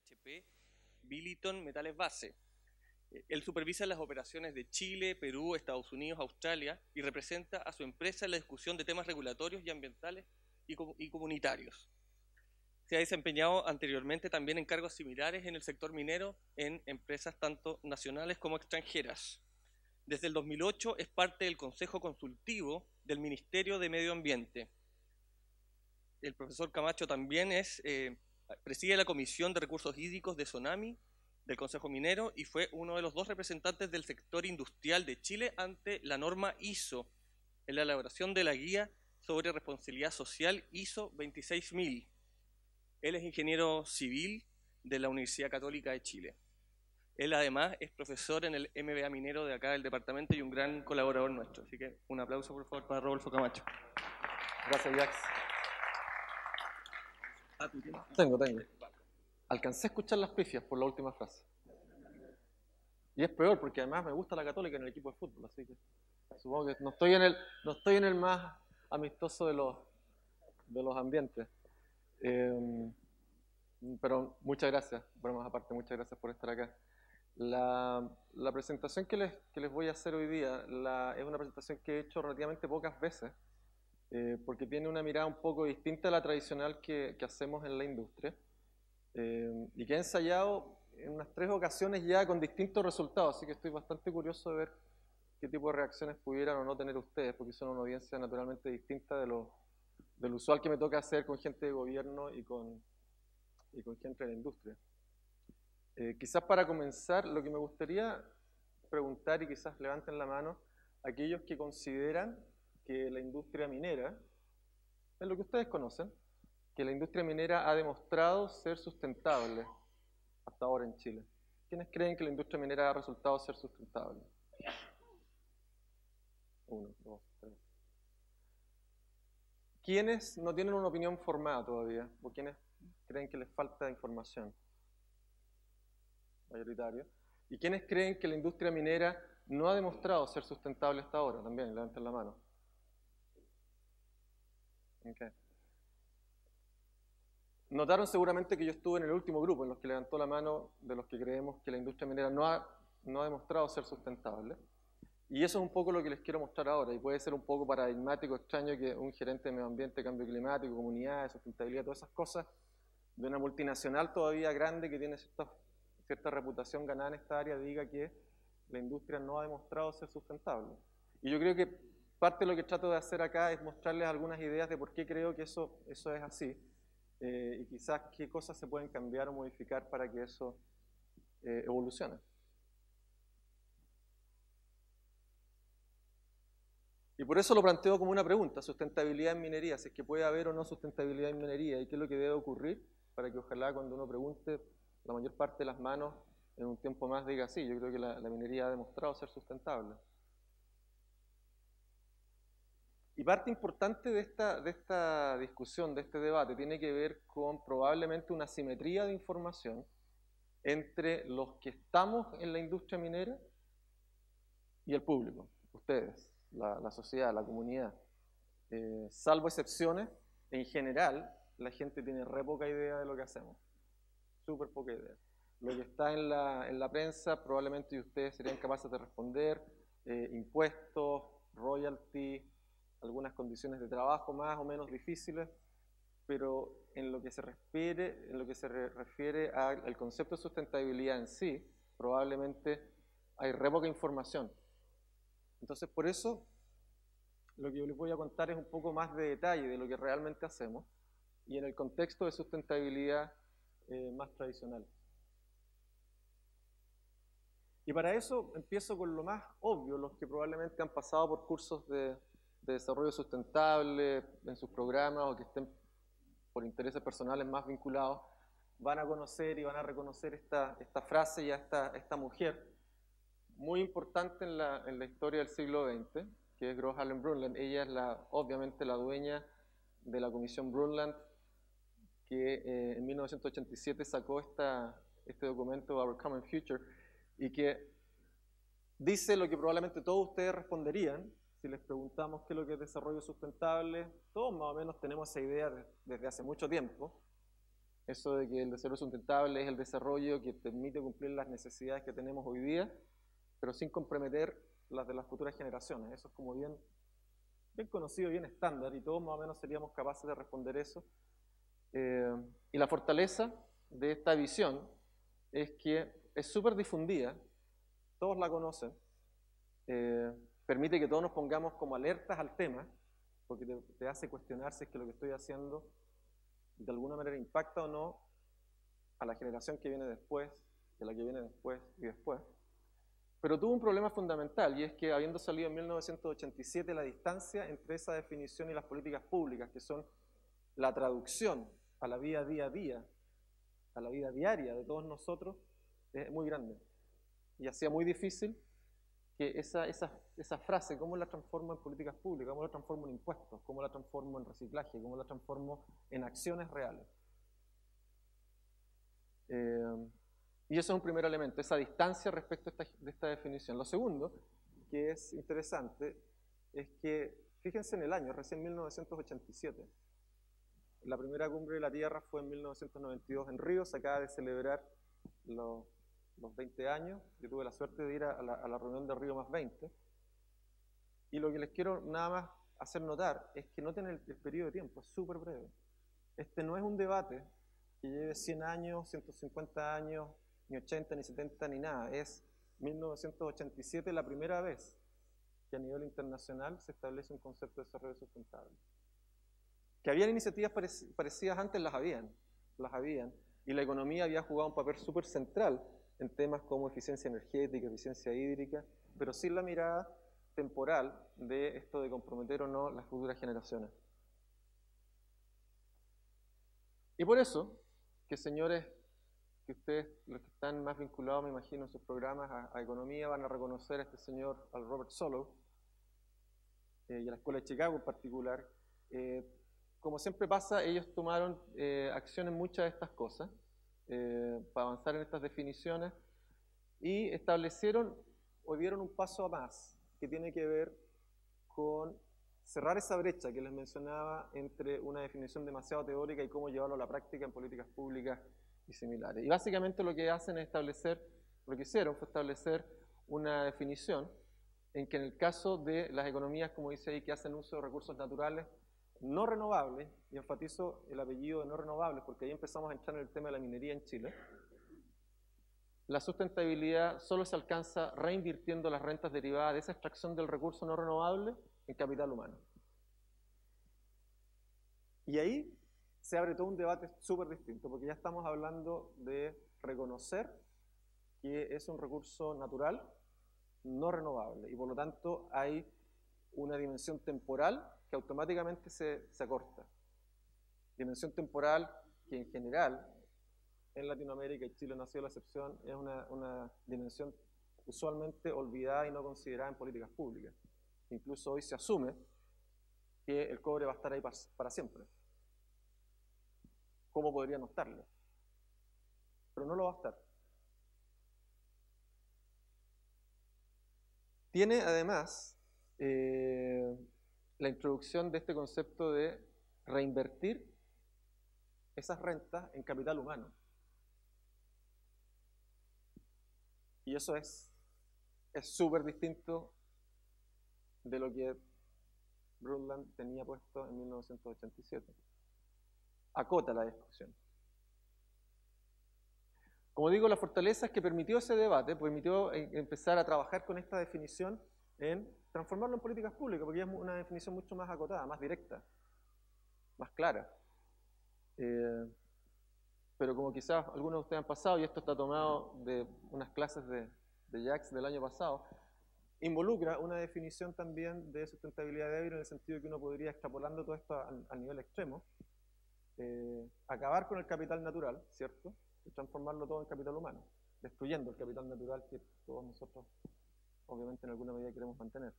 HP Billiton Metales Base. Él supervisa las operaciones de Chile, Perú, Estados Unidos, Australia y representa a su empresa en la discusión de temas regulatorios y ambientales y comunitarios. Se ha desempeñado anteriormente también en cargos similares en el sector minero en empresas tanto nacionales como extranjeras. Desde el 2008 es parte del Consejo Consultivo del Ministerio de Medio Ambiente. El profesor Camacho también preside la Comisión de Recursos Hídricos de SONAMI del Consejo Minero y fue uno de los dos representantes del sector industrial de Chile ante la norma ISO en la elaboración de la guía sobre responsabilidad social ISO 26000. Él es ingeniero civil de la Universidad Católica de Chile. Él además es profesor en el MBA minero de acá del departamento y un gran colaborador nuestro. Así que un aplauso por favor para Rodolfo Camacho. Gracias, Jax. Tengo. Alcancé a escuchar las pifias por la última frase. Y es peor porque además me gusta la Católica en el equipo de fútbol, así que supongo que no estoy en el más amistoso de los ambientes. Pero muchas gracias, bromas aparte, muchas gracias por estar acá. La presentación que les voy a hacer hoy día es una presentación que he hecho relativamente pocas veces, porque tiene una mirada un poco distinta a la tradicional que hacemos en la industria, y que he ensayado en unas 3 ocasiones ya con distintos resultados, así que estoy bastante curioso de ver qué tipo de reacciones pudieran o no tener ustedes, porque son una audiencia naturalmente distinta de lo usual que me toca hacer con gente de gobierno y con gente de la industria. Quizás para comenzar, lo que me gustaría preguntar, y quizás levanten la mano, aquellos que consideran que la industria minera, es lo que ustedes conocen, que la industria minera ha demostrado ser sustentable hasta ahora en Chile. ¿Quiénes creen que la industria minera ha resultado ser sustentable? 1, 2, 3. ¿Quiénes no tienen una opinión formada todavía? ¿O quiénes creen que les falta información? Mayoritario. ¿Y quiénes creen que la industria minera no ha demostrado ser sustentable hasta ahora? También, levanten la mano. Okay. Notaron seguramente que yo estuve en el último grupo, en los que levantó la mano de los que creemos que la industria minera no ha demostrado ser sustentable. Y eso es un poco lo que les quiero mostrar ahora, y puede ser un poco paradigmático, extraño que un gerente de medio ambiente, cambio climático, comunidades, sustentabilidad, todas esas cosas, de una multinacional todavía grande que tiene cierta reputación ganada en esta área, diga que la industria no ha demostrado ser sustentable. Y yo creo que parte de lo que trato de hacer acá es mostrarles algunas ideas de por qué creo que eso es así, y quizás qué cosas se pueden cambiar o modificar para que eso evolucione. Y por eso lo planteo como una pregunta, sustentabilidad en minería, si es que puede haber o no sustentabilidad en minería y qué es lo que debe ocurrir para que ojalá cuando uno pregunte la mayor parte de las manos en un tiempo más diga sí, yo creo que la minería ha demostrado ser sustentable. Y parte importante de esta discusión, de este debate, tiene que ver con probablemente una asimetría de información entre los que estamos en la industria minera y el público, ustedes, la sociedad, la comunidad. Salvo excepciones, en general, la gente tiene re poca idea de lo que hacemos. Súper poca idea. Lo que está en la prensa, probablemente ustedes serían capaces de responder, impuestos, royalty, algunas condiciones de trabajo más o menos difíciles, pero en lo que se refiere al concepto de sustentabilidad en sí, probablemente hay re poca información. Entonces, por eso, lo que yo les voy a contar es un poco más de detalle de lo que realmente hacemos y en el contexto de sustentabilidad más tradicional. Y para eso empiezo con lo más obvio, los que probablemente han pasado por cursos de desarrollo sustentable en sus programas o que estén por intereses personales más vinculados, van a conocer y van a reconocer esta frase y a esta mujer muy importante en la historia del siglo XX, que es Gro Harlem Brundtland. Ella es obviamente la dueña de la Comisión Brundtland, que en 1987 sacó este documento, Our Common Future, y que dice lo que probablemente todos ustedes responderían si les preguntamos qué es lo que es desarrollo sustentable. Todos más o menos tenemos esa idea desde hace mucho tiempo. eso de que el desarrollo sustentable es el desarrollo que permite cumplir las necesidades que tenemos hoy día, pero sin comprometer las de las futuras generaciones. Eso es como bien conocido, bien estándar, y todos más o menos seríamos capaces de responder eso. Y la fortaleza de esta visión es que es súper difundida, todos la conocen, permite que todos nos pongamos como alertas al tema, porque te hace cuestionar si es que lo que estoy haciendo de alguna manera impacta o no a la generación que viene después, de la que viene después y después. Pero tuvo un problema fundamental, y es que habiendo salido en 1987 la distancia entre esa definición y las políticas públicas, que son la traducción a la vida día a día, a la vida diaria de todos nosotros, es muy grande. Y hacía muy difícil que esa frase, ¿cómo la transformo en políticas públicas? ¿Cómo la transformo en impuestos? ¿Cómo la transformo en reciclaje? ¿Cómo la transformo en acciones reales? Y eso es un primer elemento, esa distancia respecto de esta definición. Lo segundo, que es interesante, es que, fíjense en el año, recién 1987. La primera cumbre de la Tierra fue en 1992 en Río, se acaba de celebrar los 20 años. Yo tuve la suerte de ir a la reunión de Río más 20. Y lo que les quiero nada más hacer notar es que noten el periodo de tiempo, es súper breve. Este no es un debate que lleve 100 años, 150 años, ni 80, ni 70, ni nada. Es 1987 la primera vez que a nivel internacional se establece un concepto de desarrollo sustentable. Que habían iniciativas parecidas antes, las habían, y la economía había jugado un papel súper central en temas como eficiencia energética, eficiencia hídrica, pero sin la mirada temporal de esto de comprometer o no las futuras generaciones. Y por eso, que señores, que ustedes, los que están más vinculados, me imagino, en sus programas a economía, van a reconocer a este señor, al Robert Solow, y a la Escuela de Chicago en particular. Como siempre pasa, ellos tomaron acción en muchas de estas cosas para avanzar en estas definiciones y establecieron o dieron un paso más que tiene que ver con cerrar esa brecha que les mencionaba entre una definición demasiado teórica y cómo llevarlo a la práctica en políticas públicas y similares. Y básicamente lo que hacen es lo que hicieron fue establecer una definición en que en el caso de las economías, como dice ahí, que hacen uso de recursos naturales no renovables, y enfatizo el apellido de no renovables porque ahí empezamos a entrar en el tema de la minería en Chile, la sustentabilidad solo se alcanza reinvirtiendo las rentas derivadas de esa extracción del recurso no renovable en capital humano. Y ahí se abre todo un debate súper distinto, porque ya estamos hablando de reconocer que es un recurso natural no renovable, y por lo tanto hay una dimensión temporal que automáticamente se acorta. Dimensión temporal que en general en Latinoamérica, y Chile no ha sido la excepción, es una dimensión usualmente olvidada y no considerada en políticas públicas. Incluso hoy se asume que el cobre va a estar ahí para siempre. ¿Cómo podría no estarlo? Pero no lo va a estar. Tiene además la introducción de este concepto de reinvertir esas rentas en capital humano. Y eso es súper distinto de lo que Brundtland tenía puesto en 1987. Acota la discusión. Como digo, la fortaleza es que permitió ese debate, permitió empezar a trabajar con esta definición en transformarlo en políticas públicas, porque es una definición mucho más acotada, más directa, más clara. Pero como quizás algunos de ustedes han pasado, y esto está tomado de unas clases de Jacques del año pasado, involucra una definición también de sustentabilidad débil en el sentido de que uno podría, extrapolando todo esto a nivel extremo, acabar con el capital natural, ¿cierto? Y transformarlo todo en capital humano, destruyendo el capital natural que todos nosotros, obviamente, en alguna medida queremos mantener.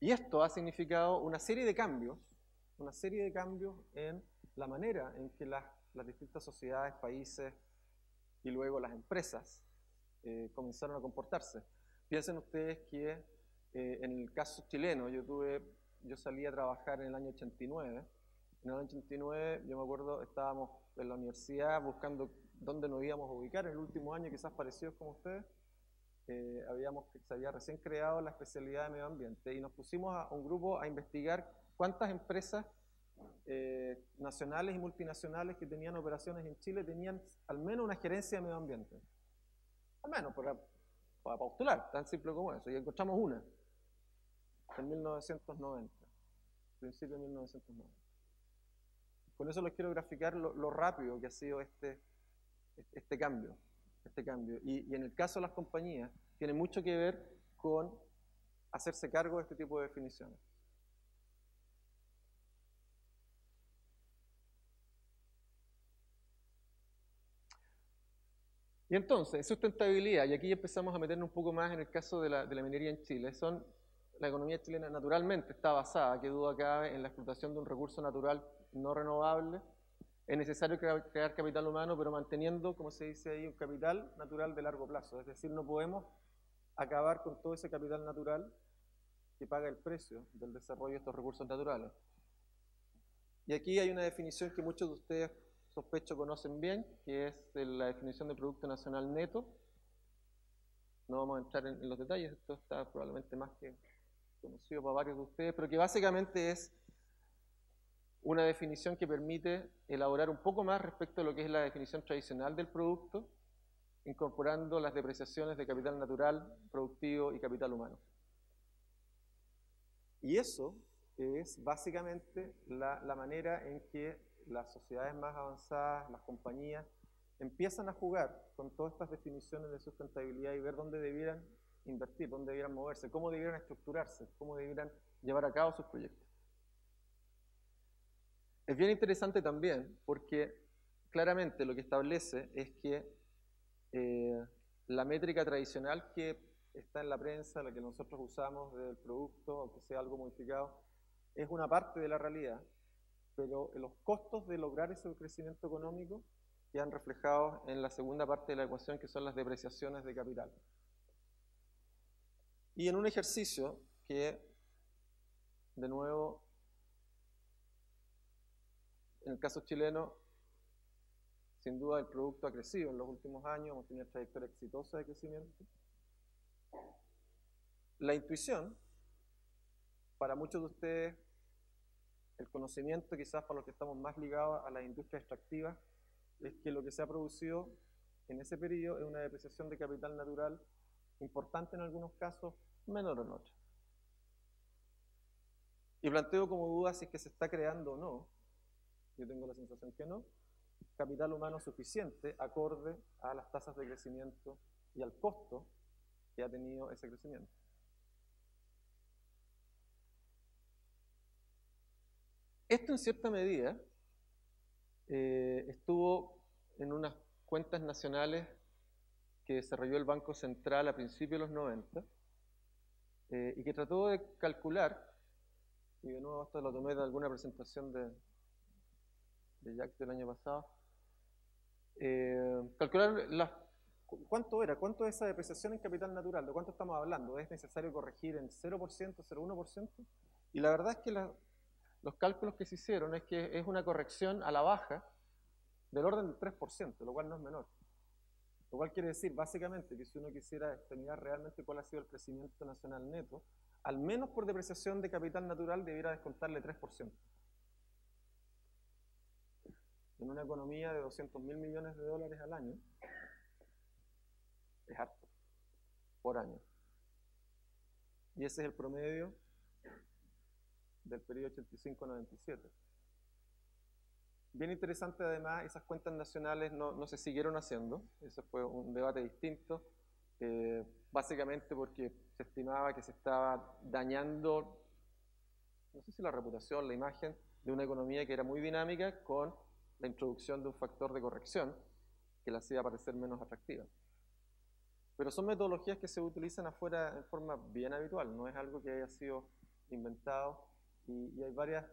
Y esto ha significado una serie de cambios en la manera en que las distintas sociedades, países y luego las empresas comenzaron a comportarse. Piensen ustedes que en el caso chileno, yo salí a trabajar en el año 89 En el año 89, yo me acuerdo, estábamos en la universidad buscando dónde nos íbamos a ubicar. En el último año, quizás parecidos como ustedes, se había recién creado la especialidad de medio ambiente y nos pusimos a un grupo a investigar cuántas empresas nacionales y multinacionales que tenían operaciones en Chile tenían al menos una gerencia de medio ambiente. Al menos, para postular, tan simple como eso. Y encontramos una, en 1990, principio de 1990. Con eso les quiero graficar lo rápido que ha sido este cambio. Y en el caso de las compañías, tiene mucho que ver con hacerse cargo de este tipo de definiciones. Y entonces, sustentabilidad, y aquí empezamos a meternos un poco más en el caso de la minería en Chile. La economía chilena naturalmente está basada, que duda cabe, en la explotación de un recurso natural no renovable. Es necesario crear capital humano, pero manteniendo, como se dice ahí, un capital natural de largo plazo. Es decir, no podemos acabar con todo ese capital natural que paga el precio del desarrollo de estos recursos naturales. Y aquí hay una definición que muchos de ustedes, sospecho, conocen bien, que es la definición de Producto Nacional Neto. No vamos a entrar en los detalles, esto está probablemente más que conocido para varios de ustedes, pero que básicamente es una definición que permite elaborar un poco más respecto a lo que es la definición tradicional del producto, incorporando las depreciaciones de capital natural, productivo y capital humano. Y eso es básicamente la manera en que las sociedades más avanzadas, las compañías, empiezan a jugar con todas estas definiciones de sustentabilidad y ver dónde debieran invertir, dónde debieran moverse, cómo debieran estructurarse, cómo debieran llevar a cabo sus proyectos. Es bien interesante también porque claramente lo que establece es que la métrica tradicional que está en la prensa, la que nosotros usamos del producto, aunque sea algo modificado, es una parte de la realidad, pero los costos de lograr ese crecimiento económico quedan reflejados en la segunda parte de la ecuación, que son las depreciaciones de capital. Y en un ejercicio que, de nuevo, en el caso chileno, sin duda el producto ha crecido en los últimos años, hemos tenido una trayectoria exitosa de crecimiento. La intuición, para muchos de ustedes, el conocimiento quizás para los que estamos más ligados a las industrias extractivas, es que lo que se ha producido en ese periodo es una depreciación de capital natural importante en algunos casos, menor en otros. Y planteo como duda si es que se está creando o no, yo tengo la sensación que no, capital humano suficiente acorde a las tasas de crecimiento y al costo que ha tenido ese crecimiento. Esto en cierta medida estuvo en unas cuentas nacionales que desarrolló el Banco Central a principios de los 90 y que trató de calcular, y de nuevo esto lo tomé de alguna presentación de Jack del año pasado, calcular cuánto es esa depreciación en capital natural, de cuánto estamos hablando, ¿es necesario corregir en 0%, 0,1%? Y la verdad es que los cálculos que se hicieron es que es una corrección a la baja del orden del 3%, lo cual no es menor. Lo cual quiere decir, básicamente, que si uno quisiera determinar realmente cuál ha sido el crecimiento nacional neto, al menos por depreciación de capital natural debiera descontarle 3%. En una economía de 200.000 millones de dólares al año, es harto, por año. Y ese es el promedio del periodo 85-97. Bien interesante además, esas cuentas nacionales no se siguieron haciendo, eso fue un debate distinto, básicamente porque se estimaba que se estaba dañando, no sé si la reputación, la imagen de una economía que era muy dinámica con la introducción de un factor de corrección que la hacía parecer menos atractiva. Pero son metodologías que se utilizan afuera en forma bien habitual, no es algo que haya sido inventado, y hay varias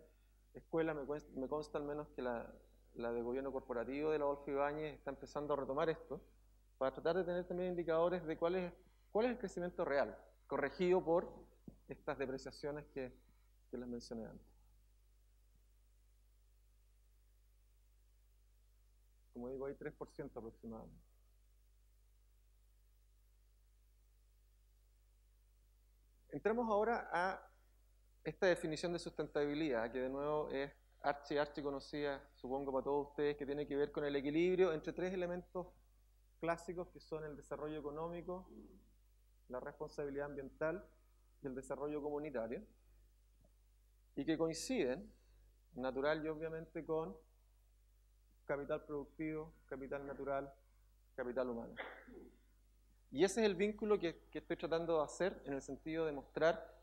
escuelas, me consta al menos que la de gobierno corporativo de la Adolfo Ibáñez está empezando a retomar esto, para tratar de tener también indicadores de cuál es el crecimiento real, corregido por estas depreciaciones que les mencioné antes. como digo, hay 3% aproximadamente. Entramos ahora a esta definición de sustentabilidad, que de nuevo es archi conocida, supongo, para todos ustedes, que tiene que ver con el equilibrio entre tres elementos clásicos que son el desarrollo económico, la responsabilidad ambiental y el desarrollo comunitario, y que coinciden, natural y obviamente, con capital productivo, capital natural, capital humano. Y ese es el vínculo que estoy tratando de hacer en el sentido de mostrar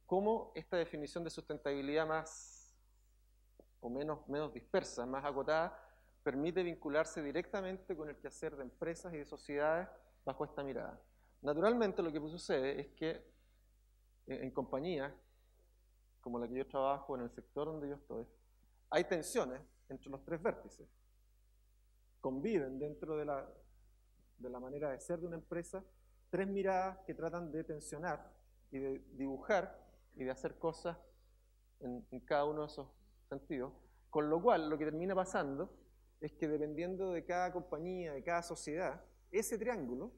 cómo esta definición de sustentabilidad más o menos dispersa, más acotada, permite vincularse directamente con el quehacer de empresas y de sociedades bajo esta mirada. Naturalmente lo que sucede es que en compañías como la que yo trabajo, en el sector donde yo estoy, hay tensiones entre los tres vértices. Conviven dentro de la manera de ser de una empresa tres miradas que tratan de tensionar y de dibujar y de hacer cosas en cada uno de esos sentidos, con lo cual lo que termina pasando es que dependiendo de cada compañía, de cada sociedad, ese triángulo,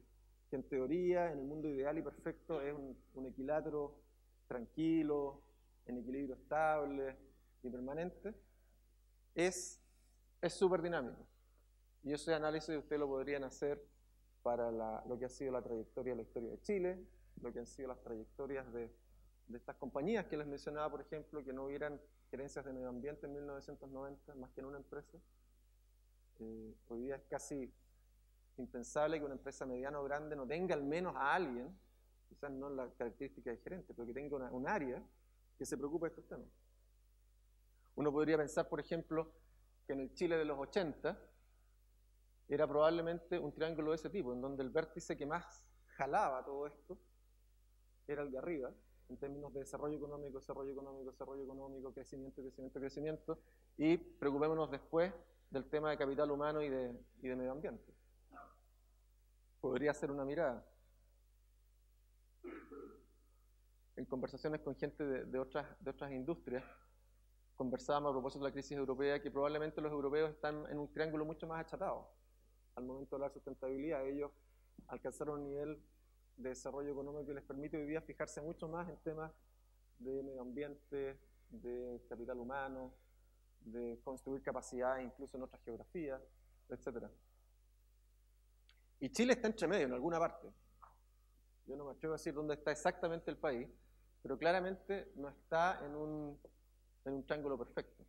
que en teoría, en el mundo ideal y perfecto, es un equilátero tranquilo, en equilibrio estable y permanente, es súper dinámico. Y ese análisis ustedes lo podrían hacer para lo que ha sido la trayectoria de la historia de Chile, lo que han sido las trayectorias de estas compañías que les mencionaba, por ejemplo, que no hubieran gerencias de medio ambiente en 1990, más que en una empresa. Hoy día es casi impensable que una empresa mediana o grande no tenga al menos a alguien, quizás no la característica de gerente, pero que tenga un área que se preocupe de estos temas. Uno podría pensar, por ejemplo, que en el Chile de los 80 era probablemente un triángulo de ese tipo, en donde el vértice que más jalaba todo esto era el de arriba, en términos de desarrollo económico, crecimiento, y preocupémonos después del tema de capital humano y de medio ambiente. Podría ser una mirada. En conversaciones con gente de otras industrias, conversábamos a propósito de la crisis europea que probablemente los europeos están en un triángulo mucho más achatado. Al momento de hablar de sustentabilidad, ellos alcanzaron un nivel de desarrollo económico que les permite hoy día fijarse mucho más en temas de medio ambiente, de capital humano, de construir capacidades incluso en otras geografías, etc. Y Chile está entre medio en alguna parte. Yo no me atrevo a decir dónde está exactamente el país, pero claramente no está en un triángulo perfecto.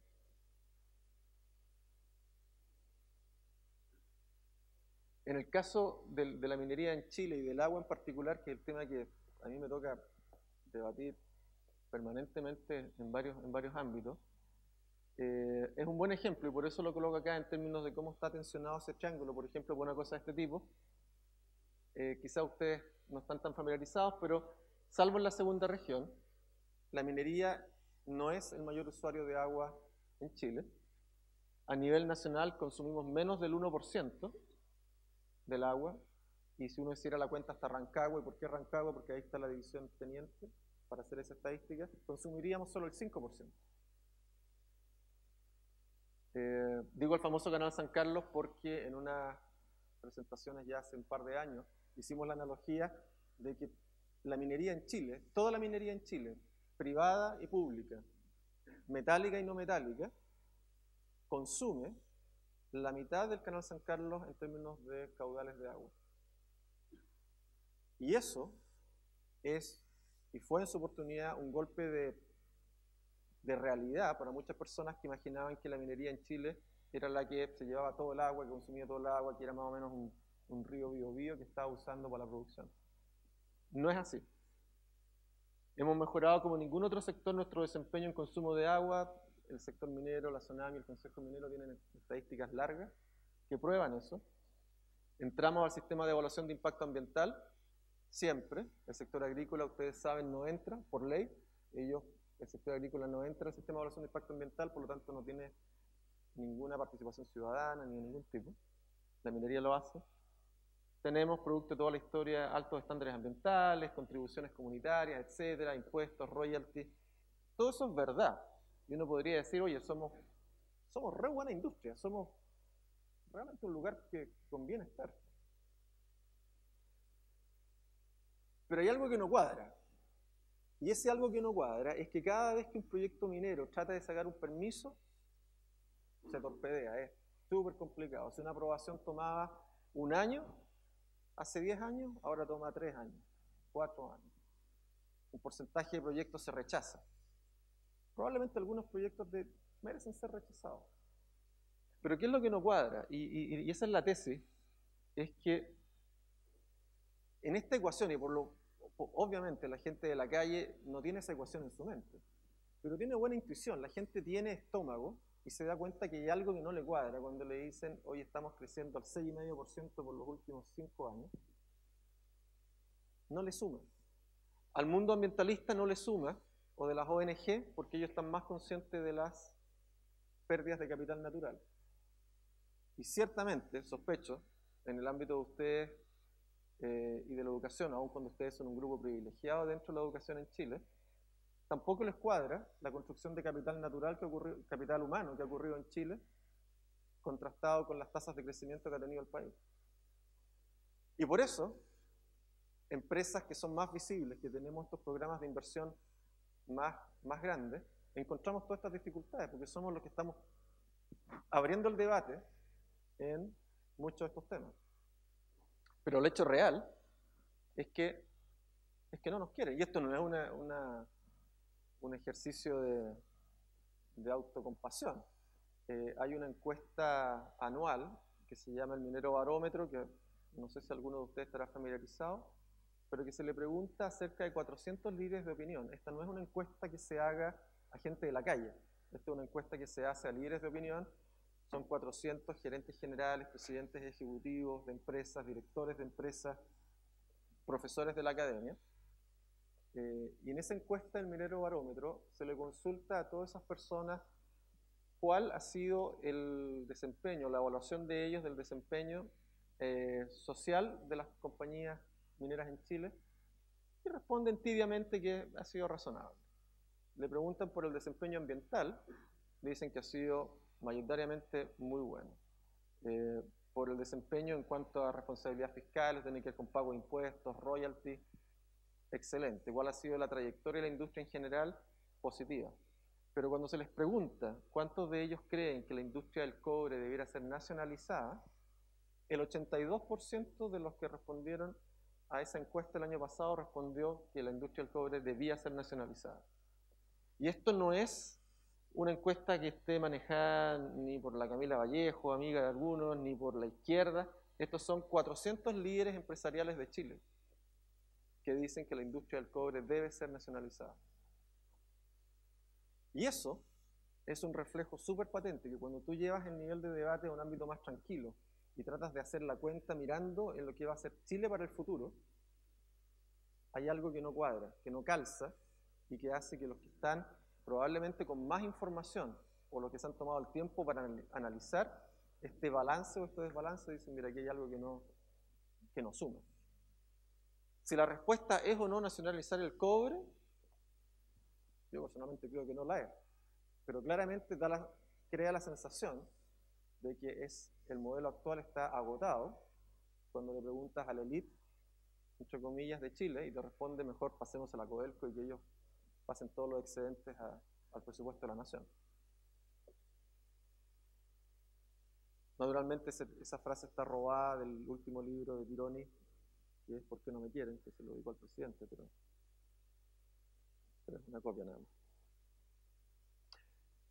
En el caso de la minería en Chile y del agua en particular, que es el tema que a mí me toca debatir permanentemente en varios ámbitos, es un buen ejemplo y por eso lo coloco acá en términos de cómo está tensionado ese triángulo. Por ejemplo, por una cosa de este tipo, quizás ustedes no están tan familiarizados, pero salvo en la segunda región, la minería no es el mayor usuario de agua en Chile. A nivel nacional consumimos menos del 1% del agua, y si uno hiciera la cuenta hasta Rancagua, ¿y por qué Rancagua? Porque ahí está la división teniente, para hacer esa estadística, consumiríamos solo el 5%. Digo el famoso Canal San Carlos porque en unas presentaciones ya hace un par de años hicimos la analogía de que la minería en Chile, toda la minería en Chile, privada y pública, metálica y no metálica, consume la mitad del Canal San Carlos en términos de caudales de agua. Y eso es, y fue en su oportunidad, un golpe de realidad para muchas personas que imaginaban que la minería en Chile era la que se llevaba todo el agua, que consumía todo el agua, que era más o menos un río Biobío que estaba usando para la producción. No es así. Hemos mejorado como ningún otro sector nuestro desempeño en consumo de agua. El sector minero, la SONAMI, el Consejo Minero tienen estadísticas largas que prueban eso. Entramos al sistema de evaluación de impacto ambiental, siempre. El sector agrícola, ustedes saben, no entra por ley. El sector agrícola no entra al sistema de evaluación de impacto ambiental, por lo tanto no tiene ninguna participación ciudadana ni de ningún tipo. La minería lo hace. Tenemos, producto de toda la historia, altos estándares ambientales, contribuciones comunitarias, etcétera, impuestos, royalties. Todo eso es verdad. Y uno podría decir, oye, somos re buena industria, somos realmente un lugar que conviene estar. Pero hay algo que no cuadra. Y ese algo que no cuadra es que cada vez que un proyecto minero trata de sacar un permiso, se torpedea. Es súper complicado. Si una aprobación tomaba un año, hace 10 años, ahora toma 3 años, 4 años. Un porcentaje de proyectos se rechaza. Probablemente algunos proyectos merecen ser rechazados. Pero ¿qué es lo que no cuadra? Y esa es la tesis, es que en esta ecuación, y obviamente la gente de la calle no tiene esa ecuación en su mente, pero tiene buena intuición, la gente tiene estómago y se da cuenta que hay algo que no le cuadra cuando le dicen, hoy estamos creciendo al 6,5% por los últimos 5 años. No le suma. Al mundo ambientalista no le suma, o de las ONG, porque ellos están más conscientes de las pérdidas de capital natural. Y ciertamente, sospecho, en el ámbito de ustedes y de la educación, aun cuando ustedes son un grupo privilegiado dentro de la educación en Chile, tampoco les cuadra la construcción de capital natural, capital humano que ha ocurrido en Chile, contrastado con las tasas de crecimiento que ha tenido el país. Y por eso, empresas que son más visibles, que tenemos estos programas de inversión más grandes, encontramos todas estas dificultades, porque somos los que estamos abriendo el debate en muchos de estos temas. Pero el hecho real es que no nos quieren. Y esto no es un ejercicio de autocompasión. Hay una encuesta anual que se llama el Minero Barómetro, que no sé si alguno de ustedes estará familiarizado, pero que se le pregunta a cerca de 400 líderes de opinión. Esta no es una encuesta que se haga a gente de la calle. Esta es una encuesta que se hace a líderes de opinión. Son 400 gerentes generales, presidentes ejecutivos de empresas, directores de empresas, profesores de la academia. Y en esa encuesta del Minero Barómetro se le consulta a todas esas personas cuál ha sido el desempeño, la evaluación de ellos del desempeño social de las compañías mineras en Chile, y responden tibiamente que ha sido razonable. Le preguntan por el desempeño ambiental, le dicen que ha sido mayoritariamente muy bueno. Por el desempeño en cuanto a responsabilidad fiscal, tiene que ver con pago de impuestos, royalties, excelente. ¿Cuál ha sido la trayectoria de la industria en general? Positiva. Pero cuando se les pregunta cuántos de ellos creen que la industria del cobre debiera ser nacionalizada, el 82% de los que respondieron a esa encuesta el año pasado respondió que la industria del cobre debía ser nacionalizada. Y esto no es una encuesta que esté manejada ni por la Camila Vallejo, amiga de algunos, ni por la izquierda. Estos son 400 líderes empresariales de Chile que dicen que la industria del cobre debe ser nacionalizada. Y eso es un reflejo súper patente, que cuando tú llevas el nivel de debate a un ámbito más tranquilo y tratas de hacer la cuenta mirando en lo que va a ser Chile para el futuro, hay algo que no cuadra, que no calza, y que hace que los que están probablemente con más información o los que se han tomado el tiempo para analizar este balance o este desbalance dicen, mira, aquí hay algo que no suma. Si la respuesta es o no nacionalizar el cobre, yo personalmente creo que no la es, pero claramente crea la sensación de que el modelo actual está agotado cuando le preguntas a la élite, entre comillas, de Chile, y te responde mejor pasemos a la Codelco y que ellos pasen todos los excedentes al presupuesto de la nación. Naturalmente esa frase está robada del último libro de Tironi, que es ¿Por qué no me quieren?, que se lo dijo al presidente, pero es una copia nada más.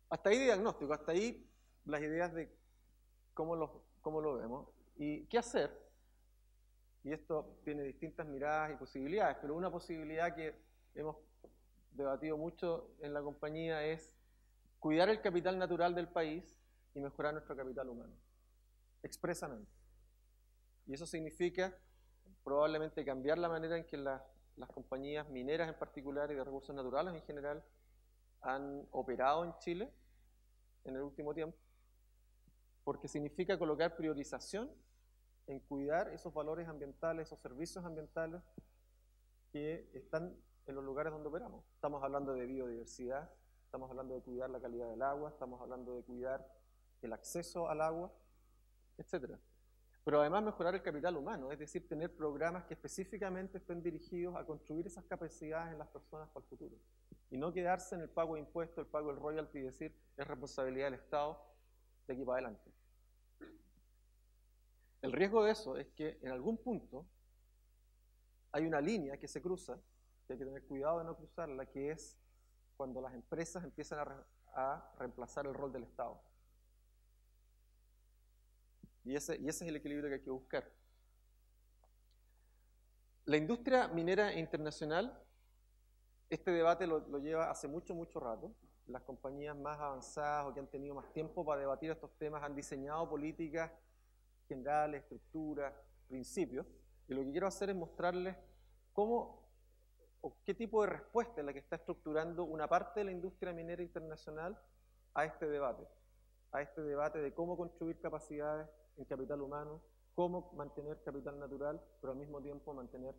Hasta ahí de diagnóstico, hasta ahí las ideas de cómo lo vemos. ¿Y qué hacer? Y esto tiene distintas miradas y posibilidades, pero una posibilidad que hemos debatido mucho en la compañía es cuidar el capital natural del país y mejorar nuestro capital humano, expresamente. Y eso significa probablemente cambiar la manera en que las compañías mineras en particular y de recursos naturales en general han operado en Chile en el último tiempo, porque significa colocar priorización en cuidar esos valores ambientales, esos servicios ambientales que están en los lugares donde operamos. Estamos hablando de biodiversidad, estamos hablando de cuidar la calidad del agua, estamos hablando de cuidar el acceso al agua, etc. Pero además mejorar el capital humano, es decir, tener programas que específicamente estén dirigidos a construir esas capacidades en las personas para el futuro. Y no quedarse en el pago de impuestos, el pago del royalty y decir, es responsabilidad del Estado de aquí para adelante. El riesgo de eso es que en algún punto hay una línea que se cruza, que hay que tener cuidado de no cruzarla, que es cuando las empresas empiezan a reemplazar el rol del Estado. Y ese es el equilibrio que hay que buscar. La industria minera internacional, este debate lo lleva hace mucho rato. Las compañías más avanzadas o que han tenido más tiempo para debatir estos temas han diseñado políticas generales, estructuras, principios. Y lo que quiero hacer es mostrarles cómo o qué tipo de respuesta es la que está estructurando una parte de la industria minera internacional a este debate de cómo construir capacidades en capital humano, cómo mantener capital natural, pero al mismo tiempo mantener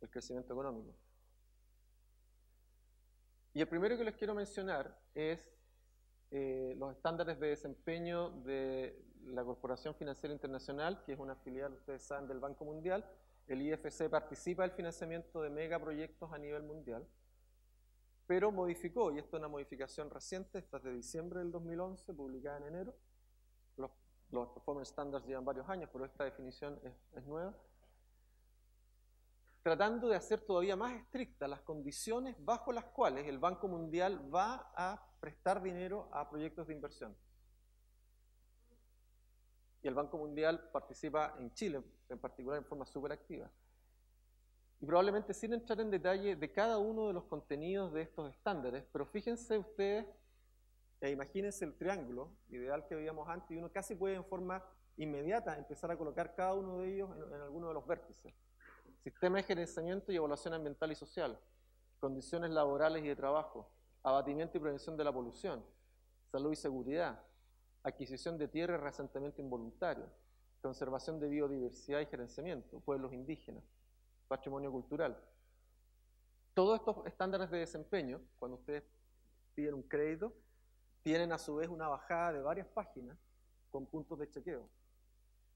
el crecimiento económico. Y el primero que les quiero mencionar es los estándares de desempeño de la Corporación Financiera Internacional, que es una filial, ustedes saben, del Banco Mundial. El IFC participa del financiamiento de megaproyectos a nivel mundial, pero modificó, y esto es una modificación reciente, esta es de diciembre del 2011, publicada en enero. Los Performance Standards llevan varios años, pero esta definición es nueva. Tratando de hacer todavía más estrictas las condiciones bajo las cuales el Banco Mundial va a prestar dinero a proyectos de inversión. Y el Banco Mundial participa en Chile, en particular, en forma súper activa. Y probablemente sin entrar en detalle de cada uno de los contenidos de estos estándares, pero fíjense ustedes e imagínense el triángulo ideal que veíamos antes, y uno casi puede en forma inmediata empezar a colocar cada uno de ellos en alguno de los vértices. Sistema de gerenciamiento y evaluación ambiental y social, condiciones laborales y de trabajo, abatimiento y prevención de la polución, salud y seguridad, adquisición de tierra y reasentamiento involuntario, conservación de biodiversidad y gerenciamiento, pueblos indígenas, patrimonio cultural. Todos estos estándares de desempeño, cuando ustedes piden un crédito, tienen a su vez una bajada de varias páginas con puntos de chequeo,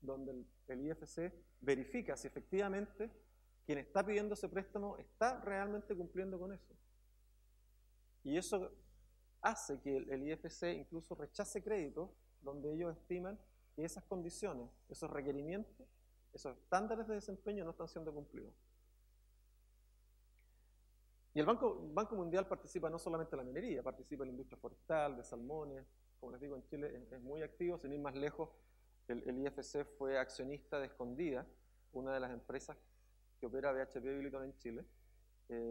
donde el IFC verifica si efectivamente quien está pidiendo ese préstamo está realmente cumpliendo con eso. Y eso hace que el IFC incluso rechace créditos donde ellos estiman que esas condiciones, esos requerimientos, esos estándares de desempeño no están siendo cumplidos. Y el Banco Mundial participa no solamente en la minería, participa en la industria forestal, de salmones, como les digo, en Chile es muy activo. Sin ir más lejos, el IFC fue accionista de Escondida, una de las empresas que opera BHP Billiton en Chile,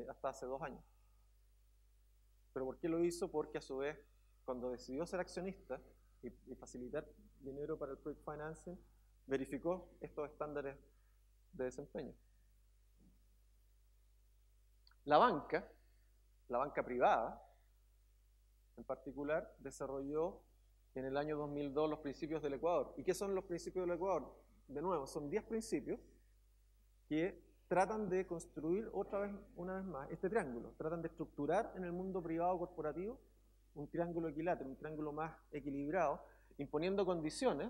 hasta hace 2 años. ¿Pero por qué lo hizo? Porque a su vez, cuando decidió ser accionista y facilitar dinero para el project financing, verificó estos estándares de desempeño. La banca privada, en particular, desarrolló en el año 2002 los principios del Ecuador. ¿Y qué son los principios del Ecuador? De nuevo, son 10 principios que tratan de construir una vez más, este triángulo. Tratan de estructurar en el mundo privado corporativo un triángulo equilátero, un triángulo más equilibrado, imponiendo condiciones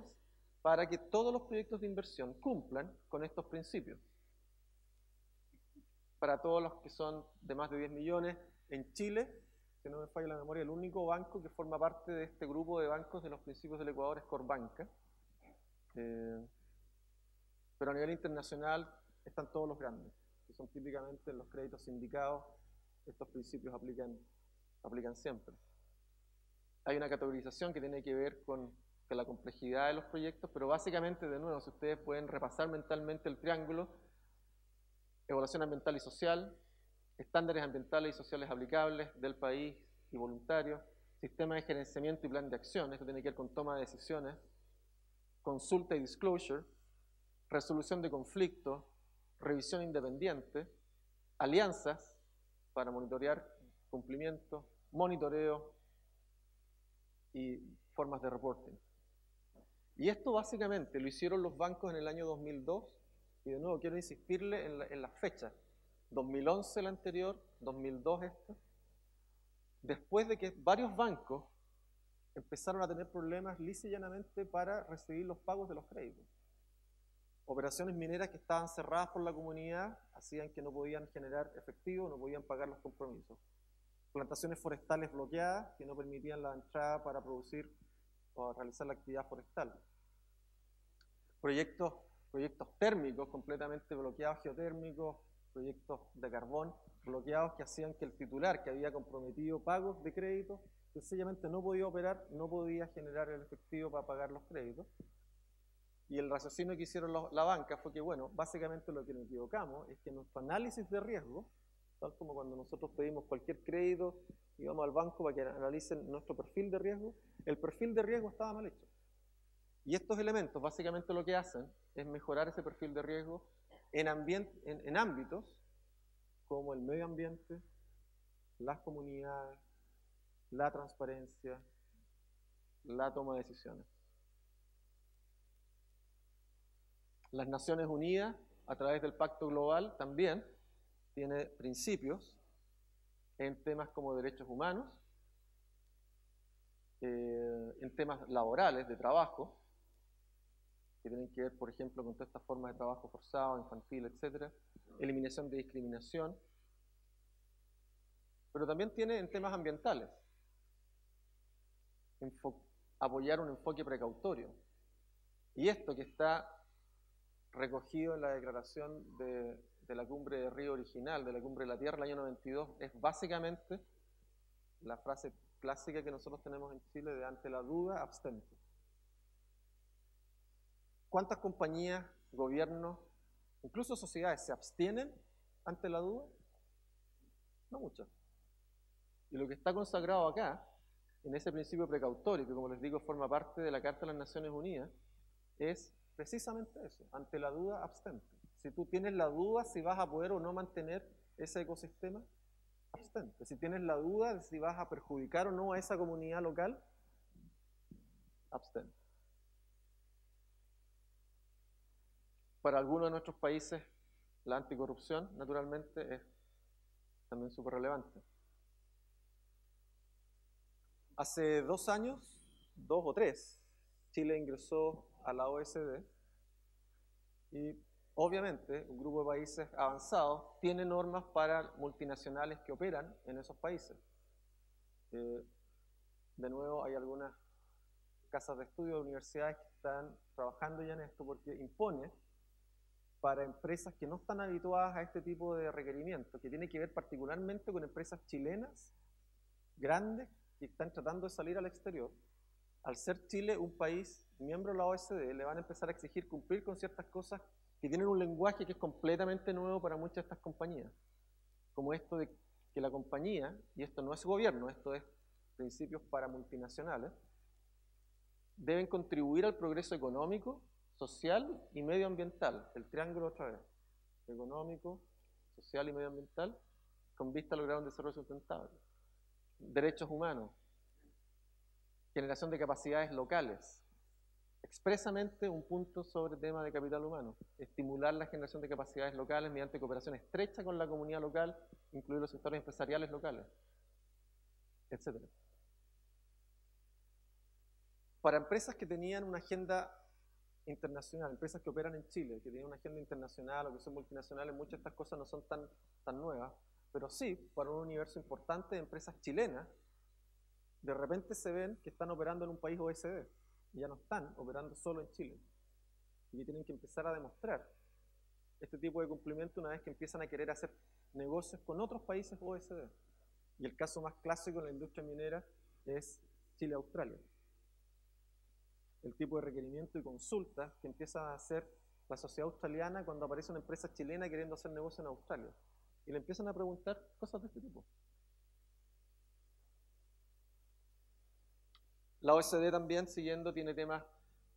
para que todos los proyectos de inversión cumplan con estos principios. Para todos los que son de más de 10 millones, en Chile, si no me falla la memoria, el único banco que forma parte de este grupo de bancos de los principios del Ecuador es Corbanca. Pero a nivel internacional están todos los grandes, que son típicamente los créditos sindicados. Estos principios aplican siempre. Hay una categorización que tiene que ver con la complejidad de los proyectos, pero básicamente, de nuevo, si ustedes pueden repasar mentalmente el triángulo: evaluación ambiental y social, estándares ambientales y sociales aplicables del país y voluntarios, sistema de gerenciamiento y plan de acción, esto tiene que ver con toma de decisiones, consulta y disclosure, resolución de conflictos, revisión independiente, alianzas para monitorear cumplimiento, monitoreo y formas de reporting. Y esto básicamente lo hicieron los bancos en el año 2002, y de nuevo quiero insistirle en las fechas. 2011 la anterior, 2002 esta. Después de que varios bancos empezaron a tener problemas lisa y llanamente para recibir los pagos de los créditos. Operaciones mineras que estaban cerradas por la comunidad hacían que no podían generar efectivo, no podían pagar los compromisos. Plantaciones forestales bloqueadas que no permitían la entrada para producir o realizar la actividad forestal. Proyectos térmicos completamente bloqueados, geotérmicos, proyectos de carbón bloqueados que hacían que el titular que había comprometido pagos de crédito sencillamente no podía operar, no podía generar el efectivo para pagar los créditos. Y el raciocinio que hicieron la banca fue que, bueno, básicamente lo que nos equivocamos es que nuestro análisis de riesgo, tal como cuando nosotros pedimos cualquier crédito y vamos al banco para que analicen nuestro perfil de riesgo, el perfil de riesgo estaba mal hecho. Y estos elementos básicamente lo que hacen es mejorar ese perfil de riesgo en ámbitos como el medio ambiente, las comunidades, la transparencia, la toma de decisiones. Las Naciones Unidas, a través del Pacto Global, también tiene principios en temas como derechos humanos, en temas laborales, de trabajo, que tienen que ver, por ejemplo, con todas estas formas de trabajo forzado, infantil, etc. Eliminación de discriminación. Pero también tiene en temas ambientales. Apoyar un enfoque precautorio. Y esto que está recogido en la declaración de la Cumbre de Río original, de la Cumbre de la Tierra, el año 92, es básicamente la frase clásica que nosotros tenemos en Chile de ante la duda, abstente. ¿Cuántas compañías, gobiernos, incluso sociedades se abstienen ante la duda? No muchas. Y lo que está consagrado acá, en ese principio precautorio, que como les digo forma parte de la Carta de las Naciones Unidas, es precisamente eso, ante la duda, abstente. Si tú tienes la duda si vas a poder o no mantener ese ecosistema, abstente. Si tienes la duda de si vas a perjudicar o no a esa comunidad local, abstente. Para algunos de nuestros países, la anticorrupción, naturalmente, es también súper relevante. Hace 2 años, 2 o 3, Chile ingresó a la OECD y obviamente un grupo de países avanzados tiene normas para multinacionales que operan en esos países. De nuevo, hay algunas casas de estudio de universidades que están trabajando ya en esto porque impone para empresas que no están habituadas a este tipo de requerimientos, que tiene que ver particularmente con empresas chilenas grandes que están tratando de salir al exterior. Al ser Chile un país miembro de la OECD, le van a empezar a exigir cumplir con ciertas cosas que tienen un lenguaje que es completamente nuevo para muchas de estas compañías. Como esto de que la compañía, y esto no es gobierno, esto es principios para multinacionales, deben contribuir al progreso económico, social y medioambiental. El triángulo otra vez. Económico, social y medioambiental, con vista a lograr un desarrollo sustentable. Derechos humanos. Generación de capacidades locales. Expresamente un punto sobre el tema de capital humano. Estimular la generación de capacidades locales mediante cooperación estrecha con la comunidad local, incluir los sectores empresariales locales, etc. Para empresas que tenían una agenda internacional, empresas que operan en Chile, que tienen una agenda internacional o que son multinacionales, muchas de estas cosas no son tan nuevas, pero sí, para un universo importante de empresas chilenas, de repente se ven que están operando en un país OECD, y ya no están operando solo en Chile, y que tienen que empezar a demostrar este tipo de cumplimiento una vez que empiezan a querer hacer negocios con otros países OECD. Y el caso más clásico en la industria minera es Chile-Australia. El tipo de requerimiento y consultas que empieza a hacer la sociedad australiana cuando aparece una empresa chilena queriendo hacer negocio en Australia. Y le empiezan a preguntar cosas de este tipo. La OECD también, siguiendo, tiene temas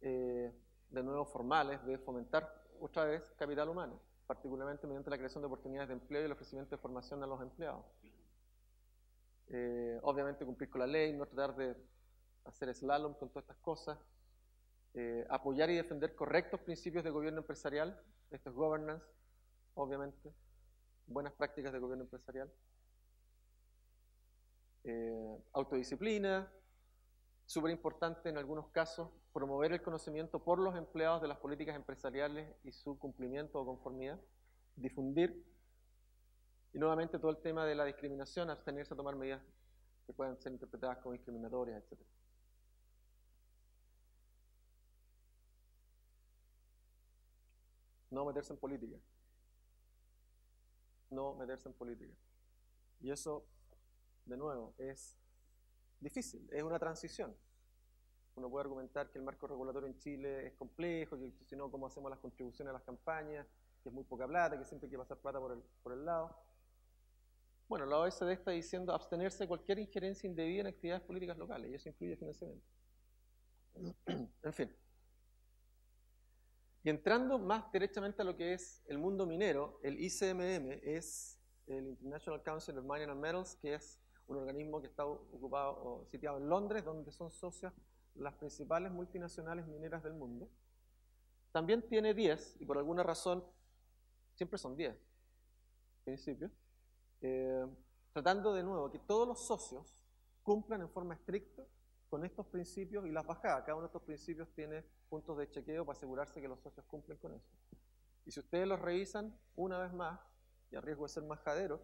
de nuevo formales de fomentar otra vez capital humano, particularmente mediante la creación de oportunidades de empleo y el ofrecimiento de formación a los empleados. Obviamente cumplir con la ley, no tratar de hacer slalom con todas estas cosas. Apoyar y defender correctos principios de gobierno empresarial, esto es governance, obviamente, buenas prácticas de gobierno empresarial, autodisciplina, Súper importante en algunos casos promover el conocimiento por los empleados de las políticas empresariales y su cumplimiento o conformidad, difundir, y nuevamente todo el tema de la discriminación, abstenerse a tomar medidas que puedan ser interpretadas como discriminatorias, etc. No meterse en política. No meterse en política. Y eso, de nuevo, es difícil, es una transición. Uno puede argumentar que el marco regulatorio en Chile es complejo, que si no, ¿cómo hacemos las contribuciones a las campañas? Que es muy poca plata, que siempre hay que pasar plata por el lado. Bueno, la OECD está diciendo abstenerse de cualquier injerencia indebida en actividades políticas locales, y eso incluye financiamiento. En fin. Y entrando más directamente a lo que es el mundo minero, el ICMM es el International Council of Mining and Metals, que es un organismo que está ocupado o sitiado en Londres, donde son socias las principales multinacionales mineras del mundo. También tiene 10, y por alguna razón siempre son 10, en principio, tratando de nuevo que todos los socios cumplan en forma estricta con estos principios y las bajadas. Cada uno de estos principios tiene puntos de chequeo para asegurarse que los socios cumplen con eso. Y si ustedes los revisan, una vez más, y a riesgo de ser majadero,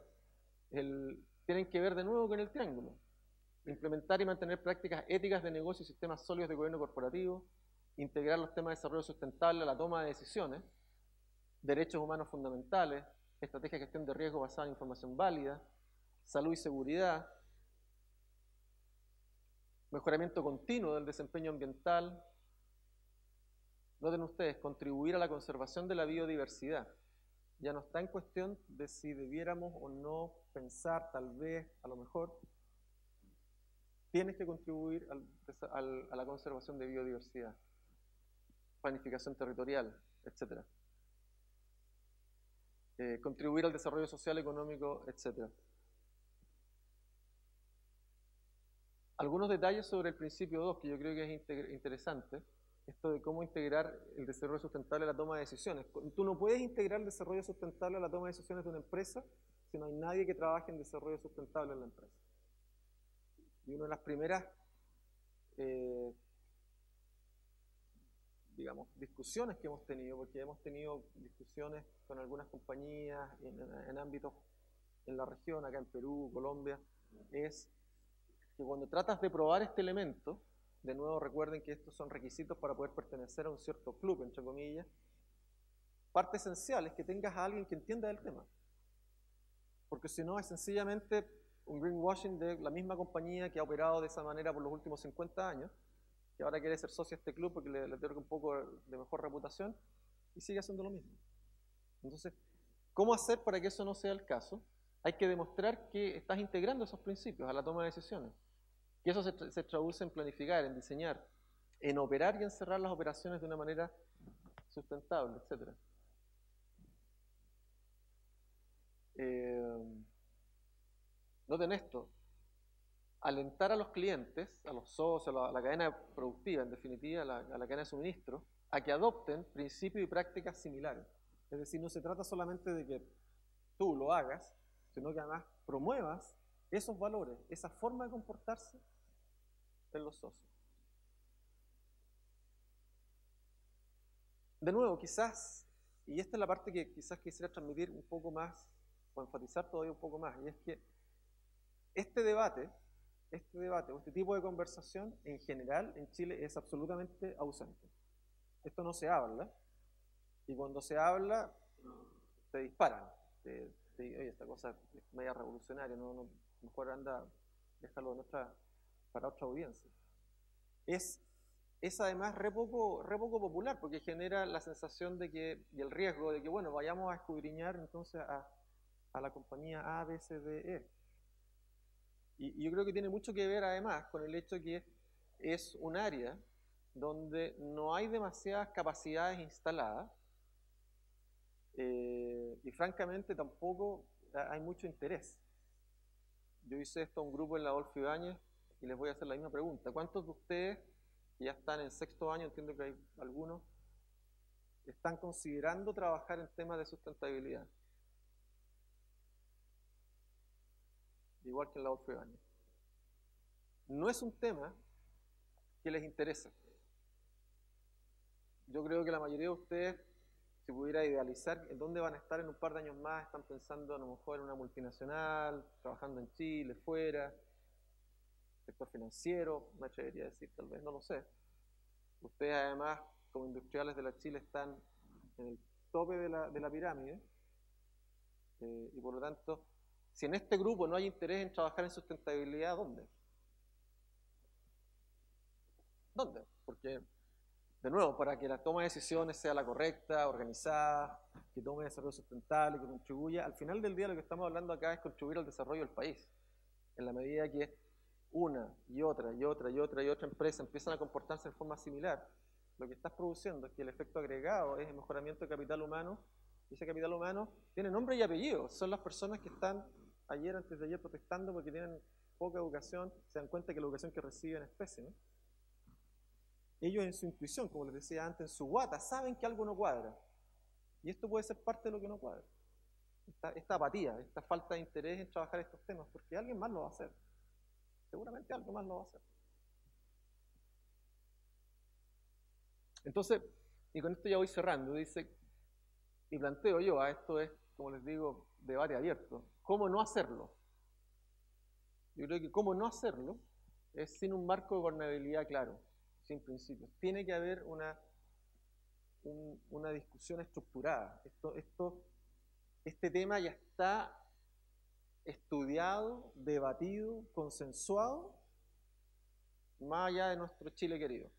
tienen que ver de nuevo con el triángulo. Implementar y mantener prácticas éticas de negocio y sistemas sólidos de gobierno corporativo, integrar los temas de desarrollo sustentable a la toma de decisiones, derechos humanos fundamentales, estrategia de gestión de riesgo basada en información válida, salud y seguridad, mejoramiento continuo del desempeño ambiental. Noten ustedes, contribuir a la conservación de la biodiversidad. Ya no está en cuestión de si debiéramos o no pensar, tal vez, a lo mejor, tienes que contribuir a la conservación de biodiversidad, planificación territorial, etc. Contribuir al desarrollo social, económico, etc. Algunos detalles sobre el principio 2, que yo creo que es interesante, esto de cómo integrar el desarrollo sustentable a la toma de decisiones. Tú no puedes integrar el desarrollo sustentable a la toma de decisiones de una empresa si no hay nadie que trabaje en desarrollo sustentable en la empresa. Y una de las primeras, digamos, discusiones que hemos tenido, porque hemos tenido discusiones con algunas compañías en ámbitos en la región, acá en Perú, Colombia, es que cuando tratas de probar este elemento, de nuevo recuerden que estos son requisitos para poder pertenecer a un cierto club, entre comillas, parte esencial es que tengas a alguien que entienda del tema, porque si no es sencillamente un greenwashing de la misma compañía que ha operado de esa manera por los últimos 50 años, que ahora quiere ser socio de este club porque le otorga un poco de mejor reputación, y sigue haciendo lo mismo. Entonces, ¿cómo hacer para que eso no sea el caso? Hay que demostrar que estás integrando esos principios a la toma de decisiones. Que eso se traduce en planificar, en diseñar, en operar y en cerrar las operaciones de una manera sustentable, etc. Noten esto, alentar a los clientes, a los socios, a la cadena productiva, en definitiva, a la cadena de suministro, a que adopten principios y prácticas similares. Es decir, no se trata solamente de que tú lo hagas, sino que además promuevas esos valores, esa forma de comportarse en los socios. De nuevo, quizás, y esta es la parte que quizás quisiera transmitir un poco más, o enfatizar todavía un poco más, y es que este debate o este tipo de conversación en general en Chile es absolutamente ausente. Esto no se habla, y cuando se habla te disparan, oye, esta cosa es media revolucionaria, no, mejor anda, déjalo para otra audiencia. Es además re poco popular, porque genera la sensación de que, y el riesgo de que, bueno, vayamos a escudriñar entonces a la compañía A, B, C, D, E. Y yo creo que tiene mucho que ver además con el hecho de que es un área donde no hay demasiadas capacidades instaladas y francamente tampoco hay mucho interés. Yo hice esto a un grupo en la Adolfo Ibáñez y les voy a hacer la misma pregunta. ¿Cuántos de ustedes que ya están en sexto año, entiendo que hay algunos, están considerando trabajar en temas de sustentabilidad? Igual que en la Adolfo Ibáñez. No es un tema ¿Qué les interesa? Yo creo que la mayoría de ustedes, si pudiera idealizar en dónde van a estar en un par de años más, están pensando a lo mejor en una multinacional, trabajando en Chile, fuera, sector financiero, me atrevería a decir, tal vez, no lo sé. Ustedes además, como industriales de la Chile, están en el tope de la pirámide, y por lo tanto, si en este grupo no hay interés en trabajar en sustentabilidad, ¿dónde? ¿Dónde? Porque, de nuevo, para que la toma de decisiones sea la correcta, organizada, que tome desarrollo sustentable, que contribuya, al final del día lo que estamos hablando acá es contribuir al desarrollo del país, en la medida que una y otra y otra y otra y otra empresa empiezan a comportarse de forma similar, lo que estás produciendo es que el efecto agregado es el mejoramiento de capital humano, y ese capital humano tiene nombre y apellido, son las personas que están ayer, antes de ayer, protestando porque tienen poca educación, se dan cuenta que la educación que reciben es pésima. Ellos en su intuición, como les decía antes, en su guata, saben que algo no cuadra. Y esto puede ser parte de lo que no cuadra. Esta apatía, esta falta de interés en trabajar estos temas, porque alguien más lo va a hacer. Seguramente algo más lo va a hacer. Entonces, y con esto ya voy cerrando, dice, y planteo yo, esto es, como les digo, debate abierto. ¿Cómo no hacerlo? Yo creo que cómo no hacerlo es sin un marco de gobernabilidad claro, sin principios. Tiene que haber una discusión estructurada. Este tema ya está estudiado, debatido, consensuado, más allá de nuestro Chile querido.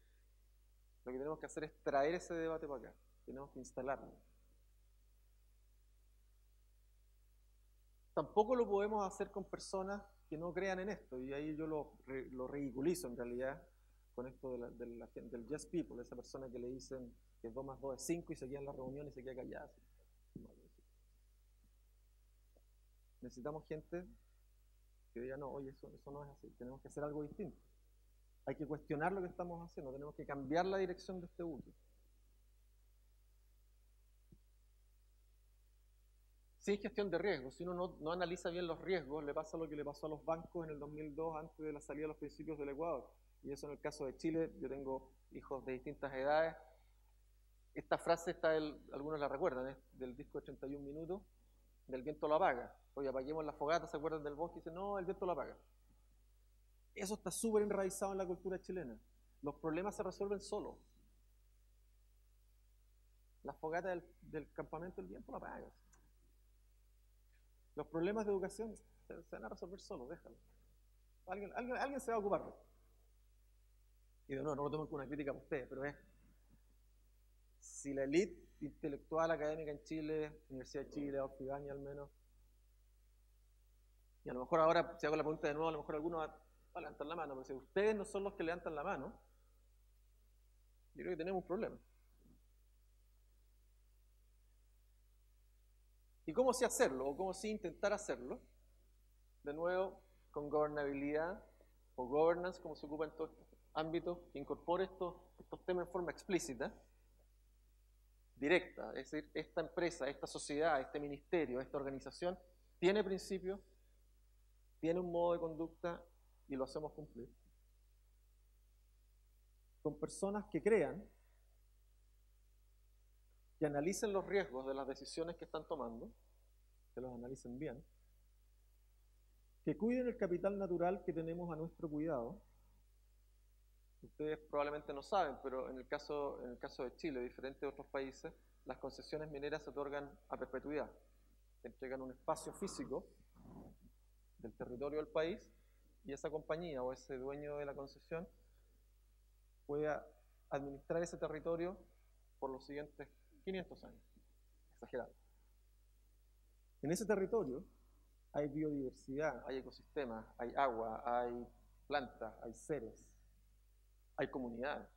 Lo que tenemos que hacer es traer ese debate para acá. Tenemos que instalarlo. Tampoco lo podemos hacer con personas que no crean en esto, y ahí yo lo ridiculizo en realidad con esto del Yes People, esa persona que le dicen que 2 más 2 es 5 y se queda en la reunión y se queda callada. Necesitamos gente que diga, no, oye, eso no es así, tenemos que hacer algo distinto. Hay que cuestionar lo que estamos haciendo, tenemos que cambiar la dirección de este buque. Sin gestión de riesgos, si uno no analiza bien los riesgos, le pasa lo que le pasó a los bancos en el 2002 antes de la salida de los principios del Ecuador. Y eso en el caso de Chile, yo tengo hijos de distintas edades. Esta frase algunos la recuerdan, es del disco de 31 minutos, del viento lo apaga. Oye, apaguemos la fogata, ¿se acuerdan del bosque? Y dicen, no, el viento lo apaga. Eso está súper enraizado en la cultura chilena. Los problemas se resuelven solos. La fogata del campamento del viento la apaga. Los problemas de educación se van a resolver solos, déjalo. Alguien se va a ocuparlo. Y de nuevo, no lo tomo como una crítica para ustedes, pero es, si la élite intelectual académica en Chile, Universidad de Chile, Occidania al menos, y a lo mejor ahora, si hago la pregunta de nuevo, a lo mejor alguno va a levantar la mano, pero si ustedes no son los que levantan la mano, yo creo que tenemos un problema. ¿Y cómo sí hacerlo? ¿O cómo sí intentar hacerlo? De nuevo, con gobernabilidad o governance, como se ocupa en todos estos ámbitos, que incorpore estos temas en forma explícita, directa. Es decir, esta empresa, esta sociedad, este ministerio, esta organización, tiene principios, tiene un modo de conducta y lo hacemos cumplir. Con personas que crean, que analicen los riesgos de las decisiones que están tomando, que los analicen bien, que cuiden el capital natural que tenemos a nuestro cuidado. Ustedes probablemente no saben, pero en el caso de Chile, diferente de otros países, las concesiones mineras se otorgan a perpetuidad. Se entregan un espacio físico del territorio del país y esa compañía o ese dueño de la concesión puede administrar ese territorio por los siguientes 500 años, exagerado. En ese territorio hay biodiversidad, hay ecosistemas, hay agua, hay plantas, hay seres, hay comunidades.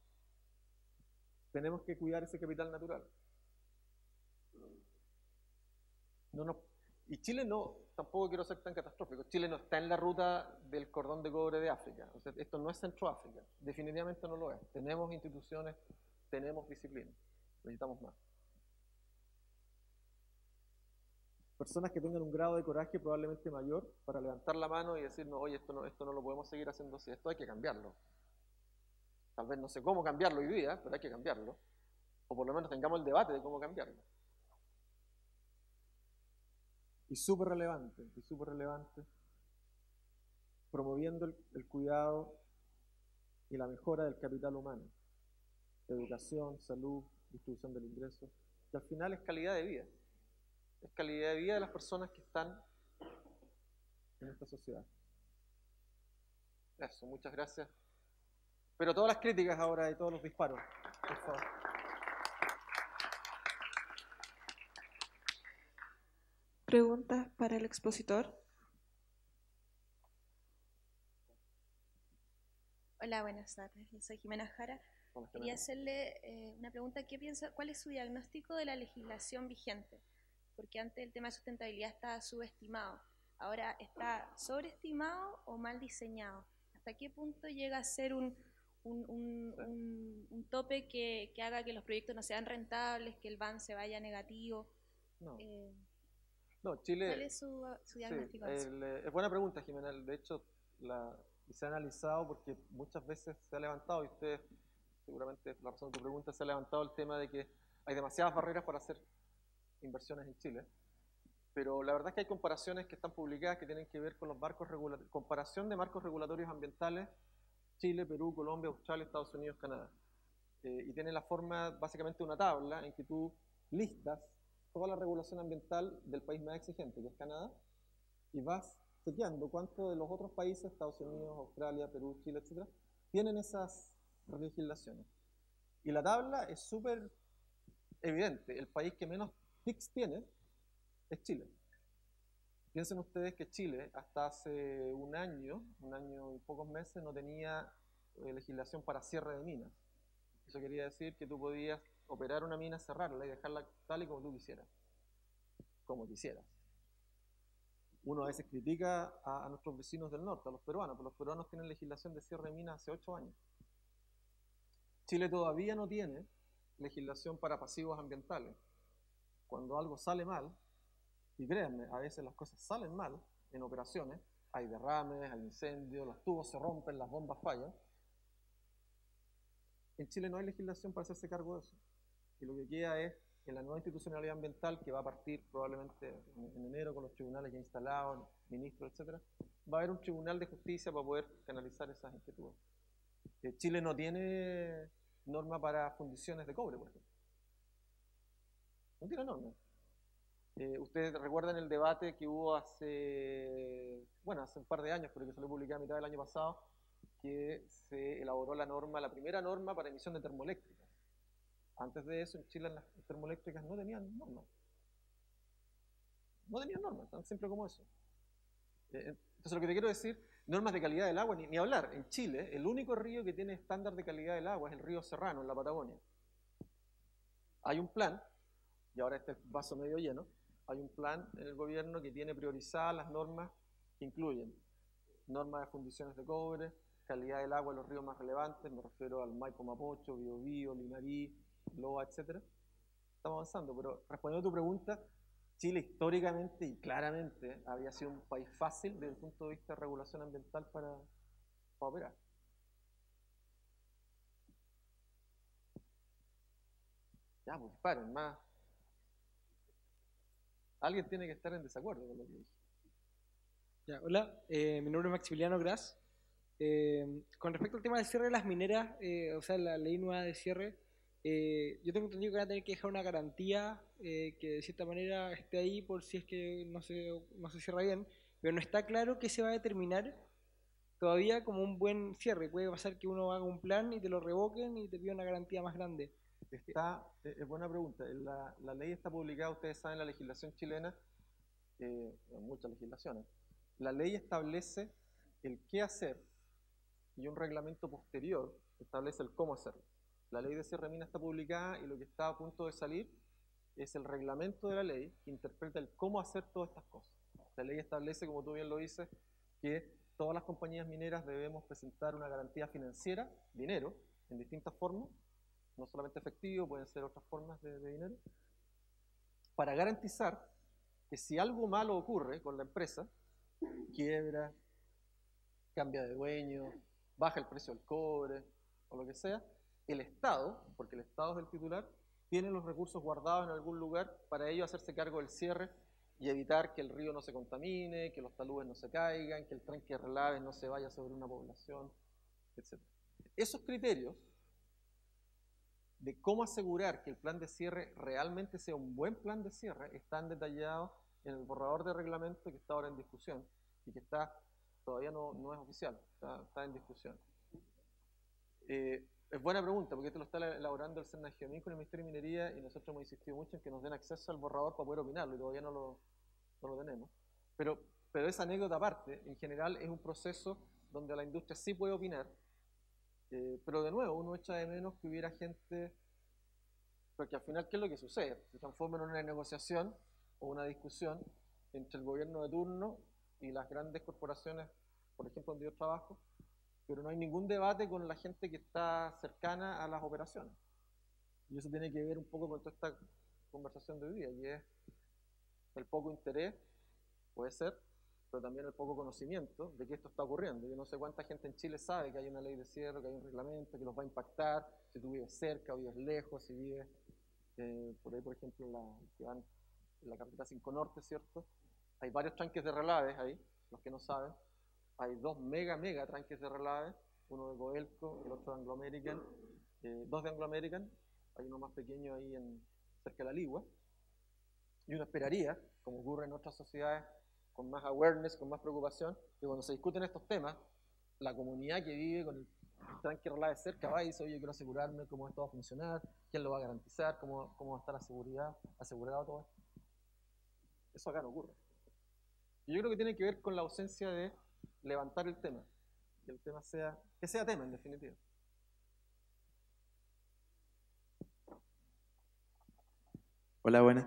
Tenemos que cuidar ese capital natural. Y Chile tampoco quiero ser tan catastrófico, Chile no está en la ruta del cordón de cobre de África. O sea, esto no es Centroáfrica, definitivamente no lo es. Tenemos instituciones, tenemos disciplina, necesitamos más. Personas que tengan un grado de coraje probablemente mayor para levantar la mano y decirnos, oye, esto no lo podemos seguir haciendo así, esto hay que cambiarlo. Tal vez no sé cómo cambiarlo hoy día, pero hay que cambiarlo. O por lo menos tengamos el debate de cómo cambiarlo. Y súper relevante, promoviendo el cuidado y la mejora del capital humano. Educación, salud, distribución del ingreso, que al final es calidad de vida. Es calidad de vida de las personas que están en esta sociedad. Eso, muchas gracias. Pero todas las críticas ahora y todos los disparos, por favor. Preguntas para el expositor. Hola, buenas tardes. Soy Jimena Jara. Quería hacerle una pregunta. ¿Cuál es su diagnóstico de la legislación vigente? Porque antes el tema de sustentabilidad estaba subestimado. Ahora, ¿está sobreestimado o mal diseñado? ¿Hasta qué punto llega a ser un tope que haga que los proyectos no sean rentables, que el BAN se vaya negativo? No, Chile... ¿Cuál es su diagnóstico? Sí, es buena pregunta, Jimena. De hecho, se ha analizado porque muchas veces se ha levantado, y usted seguramente la razón de tu pregunta, se ha levantado el tema de que hay demasiadas barreras para hacer inversiones en Chile. Pero la verdad es que hay comparaciones que están publicadas que tienen que ver con los marcos regulatorios, comparación de marcos regulatorios ambientales, Chile, Perú, Colombia, Australia, Estados Unidos, Canadá. Y tiene la forma básicamente de una tabla en que tú listas toda la regulación ambiental del país más exigente, que es Canadá, y vas chequeando cuántos de los otros países, Estados Unidos, Australia, Perú, Chile, etc., tienen esas legislaciones. Y la tabla es súper evidente. El país que menos TICs tiene es Chile. Piensen ustedes que Chile hasta hace un año y pocos meses, no tenía legislación para cierre de minas. Eso quería decir que tú podías operar una mina, cerrarla y dejarla tal y como tú quisieras. Como quisieras. Uno a veces critica a nuestros vecinos del norte, a los peruanos, pero los peruanos tienen legislación de cierre de minas hace 8 años. Chile todavía no tiene legislación para pasivos ambientales. Cuando algo sale mal, y créanme, a veces las cosas salen mal en operaciones, hay derrames, hay incendios, los tubos se rompen, las bombas fallan. En Chile no hay legislación para hacerse cargo de eso. Y lo que queda es, en la nueva institucionalidad ambiental, que va a partir probablemente en enero con los tribunales ya instalados, ministros, etc., va a haber un tribunal de justicia para poder canalizar esas inquietudes. Chile no tiene norma para fundiciones de cobre, por ejemplo. No tiene norma. Ustedes recuerdan el debate que hubo hace un par de años, pero que salió publicado a mitad del año pasado, que se elaboró la primera norma para emisión de termoeléctricas. Antes de eso, en Chile las termoeléctricas no tenían normas. No tenían normas, tan simple como eso. Entonces lo que te quiero decir, normas de calidad del agua, ni hablar. En Chile, el único río que tiene estándar de calidad del agua es el río Serrano, en la Patagonia. Hay un plan, y ahora este vaso medio lleno, hay un plan en el gobierno que tiene priorizadas las normas que incluyen normas de fundiciones de cobre, calidad del agua en los ríos más relevantes, me refiero al Maipo Mapocho, Biobío, Linarí, Loa, etc. Estamos avanzando, pero respondiendo a tu pregunta, Chile históricamente y claramente había sido un país fácil desde el punto de vista de regulación ambiental para operar. Ya, pues paren, más. Alguien tiene que estar en desacuerdo con lo que dije. Ya, hola, mi nombre es Maximiliano Gras. Con respecto al tema del cierre de las mineras, o sea, la ley nueva de cierre, yo tengo entendido que van a tener que dejar una garantía que de cierta manera esté ahí por si es que no se cierra bien, pero no está claro que se va a determinar todavía como un buen cierre. Puede pasar que uno haga un plan y te lo revoquen y te pida una garantía más grande. Es buena pregunta. La ley está publicada, ustedes saben, la legislación chilena, muchas legislaciones. La ley establece el qué hacer y un reglamento posterior establece el cómo hacerlo. La ley de cierre de minas está publicada y lo que está a punto de salir es el reglamento de la ley que interpreta el cómo hacer todas estas cosas. La ley establece, como tú bien lo dices, que todas las compañías mineras debemos presentar una garantía financiera, dinero, en distintas formas, no solamente efectivo, pueden ser otras formas de dinero, para garantizar que si algo malo ocurre con la empresa, quiebra, cambia de dueño, baja el precio del cobre, o lo que sea, el Estado, porque el Estado es el titular, tiene los recursos guardados en algún lugar para ello hacerse cargo del cierre y evitar que el río no se contamine, que los taludes no se caigan, que el tranque de relaves no se vaya sobre una población, etc. Esos criterios de cómo asegurar que el plan de cierre realmente sea un buen plan de cierre están detallados en el borrador de reglamento que está ahora en discusión y que todavía no es oficial, está en discusión. Es buena pregunta, porque esto lo está elaborando el Cernagiomín con el Ministerio de Minería y nosotros hemos insistido mucho en que nos den acceso al borrador para poder opinarlo y todavía no lo tenemos. Pero esa anécdota aparte, en general es un proceso donde la industria sí puede opinar, pero de nuevo uno echa de menos que hubiera gente, porque al final ¿qué es lo que sucede? Se transforma en una negociación o una discusión entre el gobierno de turno y las grandes corporaciones, por ejemplo donde yo trabajo, pero no hay ningún debate con la gente que está cercana a las operaciones. Y eso tiene que ver un poco con toda esta conversación de hoy día, y es el poco interés, puede ser, pero también el poco conocimiento de que esto está ocurriendo. Yo no sé cuánta gente en Chile sabe que hay una ley de cierre, que hay un reglamento, que los va a impactar, si tú vives cerca o vives lejos, si vives por ahí, por ejemplo, en la carretera 5 Norte, ¿cierto? Hay varios tranques de relaves ahí, los que no saben. Hay 2 mega tranques de relaves, uno de Codelco, el otro de Anglo American, 2 de Anglo American, hay uno más pequeño ahí cerca de la Ligua, y uno esperaría, como ocurre en otras sociedades con más awareness, con más preocupación, que cuando se discuten estos temas, la comunidad que vive con el tranque relave cerca va y dice, oye, quiero asegurarme cómo esto va a funcionar, quién lo va a garantizar, cómo va a estar asegurado todo esto. Eso acá no ocurre. Y yo creo que tiene que ver con la ausencia de levantar el tema, que el tema sea tema en definitiva. Hola, buenas.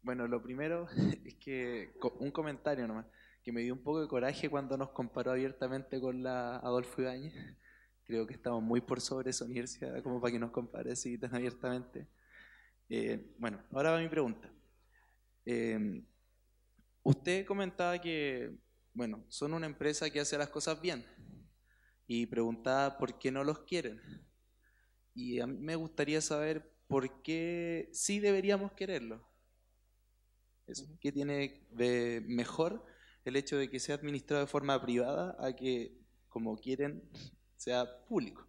Bueno, lo primero es que un comentario nomás, que me dio un poco de coraje cuando nos comparó abiertamente con la Adolfo Ibáñez. Creo que estamos muy por sobre esa universidad como para que nos compare así tan abiertamente. Bueno, ahora va mi pregunta. Usted comentaba que, bueno, son una empresa que hace las cosas bien y preguntaba por qué no los quieren. Y a mí me gustaría saber por qué sí deberíamos quererlos. ¿Qué tiene de mejor el hecho de que sea administrado de forma privada a que, como quieren, sea público?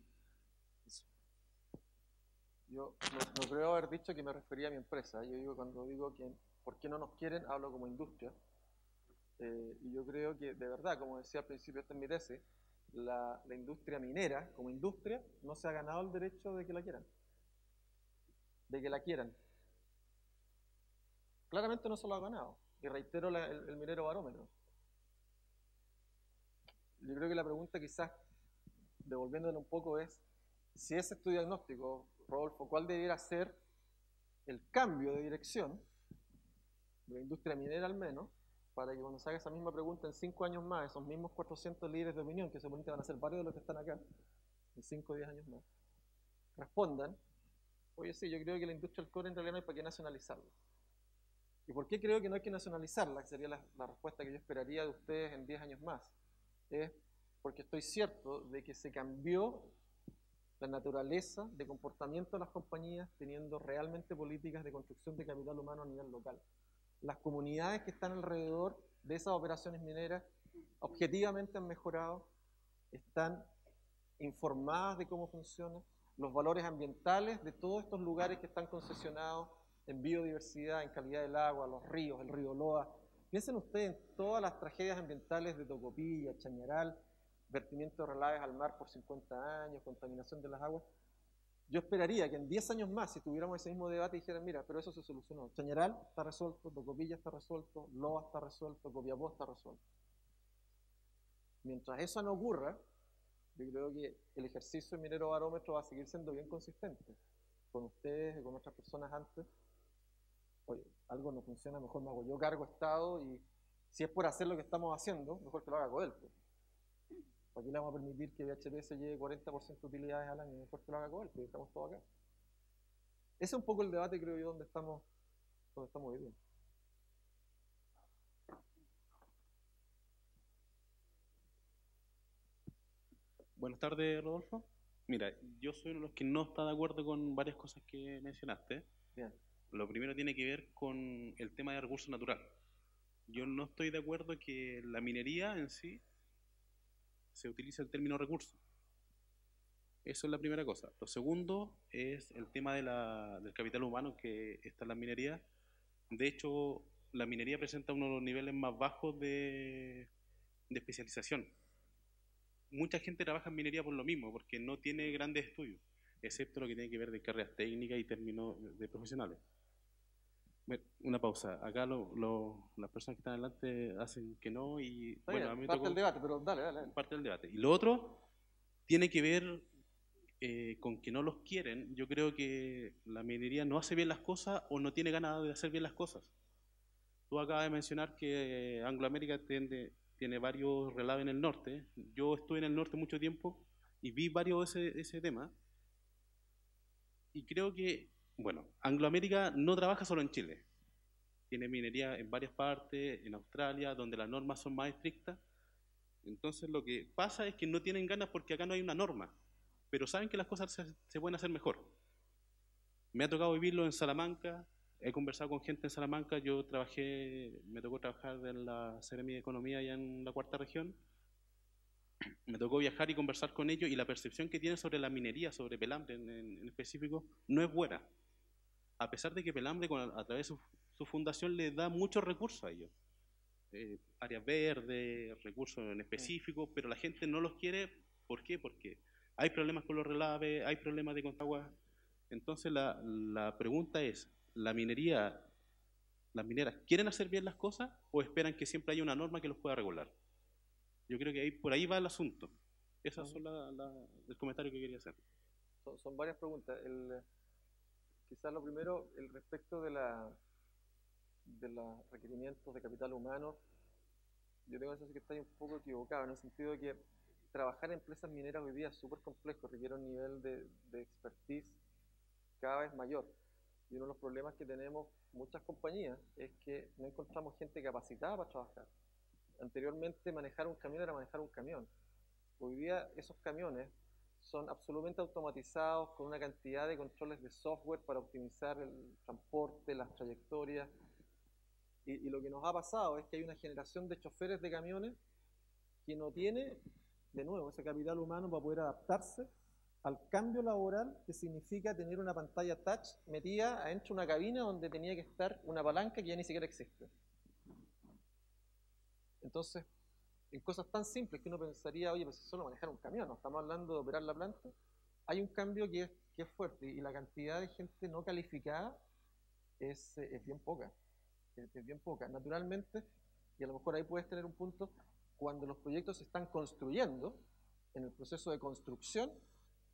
Yo no creo haber dicho que me refería a mi empresa. Cuando digo que por qué no nos quieren, hablo como industria. Y yo creo que, de verdad, como decía al principio, esta es mi tesis, la industria minera, como industria, no se ha ganado el derecho de que la quieran. De que la quieran. Claramente no se lo ha ganado. Y reitero el minero barómetro. Yo creo que la pregunta, quizás, devolviéndole un poco, es, si ese es tu diagnóstico, Rodolfo, ¿cuál debiera ser el cambio de dirección de la industria minera al menos, para que cuando se haga esa misma pregunta en 5 años más, esos mismos 400 líderes de opinión, que seguramente van a ser varios de los que están acá, en 5 o 10 años más, respondan, oye, sí, yo creo que la industria del cobre en realidad no hay para qué nacionalizarla. ¿Y por qué creo que no hay que nacionalizarla? Que sería la respuesta que yo esperaría de ustedes en 10 años más. Es porque estoy cierto de que se cambió la naturaleza de comportamiento de las compañías teniendo realmente políticas de construcción de capital humano a nivel local. Las comunidades que están alrededor de esas operaciones mineras objetivamente han mejorado, están informadas de cómo funciona, los valores ambientales de todos estos lugares que están concesionados en biodiversidad, en calidad del agua, los ríos, el río Loa. Piensen ustedes en todas las tragedias ambientales de Tocopilla, Chañaral, vertimiento de relaves al mar por 50 años, contaminación de las aguas. Yo esperaría que en 10 años más, si tuviéramos ese mismo debate, dijeran, mira, pero eso se solucionó. Chañaral está resuelto, Tocopilla está resuelto, Loa está resuelto, Copiapó está resuelto. Mientras eso no ocurra, yo creo que el ejercicio de minero barómetro va a seguir siendo bien consistente. Con ustedes y con otras personas antes. Oye, algo no funciona, mejor me hago yo cargo Estado, y si es por hacer lo que estamos haciendo, mejor que lo haga Codelco. ¿Para qué le vamos a permitir que BHP se lleve 40% de utilidades al año? Mejor que lo haga Codelco, y estamos todos acá. Ese es un poco el debate, creo yo, donde estamos viviendo. Buenas tardes, Rodolfo. Mira, yo soy uno de los que no está de acuerdo con varias cosas que mencionaste. Bien. Lo primero tiene que ver con el tema de recursos naturales. Yo no estoy de acuerdo que la minería en sí se utilice el término recurso. Eso es la primera cosa. Lo segundo es el tema del capital humano que está en la minería. De hecho, la minería presenta uno de los niveles más bajos de especialización. Mucha gente trabaja en minería por lo mismo, porque no tiene grandes estudios, excepto lo que tiene que ver de carreras técnicas y términos de profesionales. Una pausa. Acá las personas que están adelante hacen que no y Está bueno, bien, a mí me parte tocó del debate, pero dale. parte del debate. Y lo otro tiene que ver con que no los quieren. Yo creo que la minería no hace bien las cosas o no tiene ganas de hacer bien las cosas. Tú acabas de mencionar que Anglo American tiene varios relaves en el norte. Yo estuve en el norte mucho tiempo y vi varios ese tema. Y creo que, bueno, Anglo American no trabaja solo en Chile. Tiene minería en varias partes, en Australia, donde las normas son más estrictas. Entonces lo que pasa es que no tienen ganas porque acá no hay una norma, pero saben que las cosas se pueden hacer mejor. Me ha tocado vivirlo en Salamanca. He conversado con gente en Salamanca, me tocó trabajar en la Seremi de Economía allá en la cuarta región. Me tocó viajar y conversar con ellos y la percepción que tienen sobre la minería, sobre Pelambre en específico, no es buena. A pesar de que Pelambre a través de su fundación le da muchos recursos a ellos. Áreas verdes, recursos en específico, pero la gente no los quiere. ¿Por qué? Porque hay problemas con los relaves, hay problemas de contagua. Entonces la pregunta es, ¿las mineras quieren hacer bien las cosas o esperan que siempre haya una norma que los pueda regular? Yo creo que por ahí va el asunto. Esos son el comentario que quería hacer. Son varias preguntas. Quizás lo primero, el respecto de los requerimientos de capital humano, yo tengo la sensación que está un poco equivocado, en el sentido de que trabajar en empresas mineras hoy día es súper complejo, requiere un nivel de expertise cada vez mayor. Y uno de los problemas que tenemos muchas compañías es que no encontramos gente capacitada para trabajar. Anteriormente manejar un camión era manejar un camión. Hoy día esos camiones son absolutamente automatizados con una cantidad de controles de software para optimizar el transporte, las trayectorias. Y lo que nos ha pasado es que hay una generación de choferes de camiones que no tiene, de nuevo, ese capital humano para poder adaptarse al cambio laboral que significa tener una pantalla touch metida adentro de una cabina donde tenía que estar una palanca que ya ni siquiera existe. Entonces, en cosas tan simples que uno pensaría, oye, pues es solo manejar un camión, no estamos hablando de operar la planta, hay un cambio que es fuerte y la cantidad de gente no calificada es bien poca. Es bien poca. Naturalmente, y a lo mejor ahí puedes tener un punto, cuando los proyectos se están construyendo, en el proceso de construcción,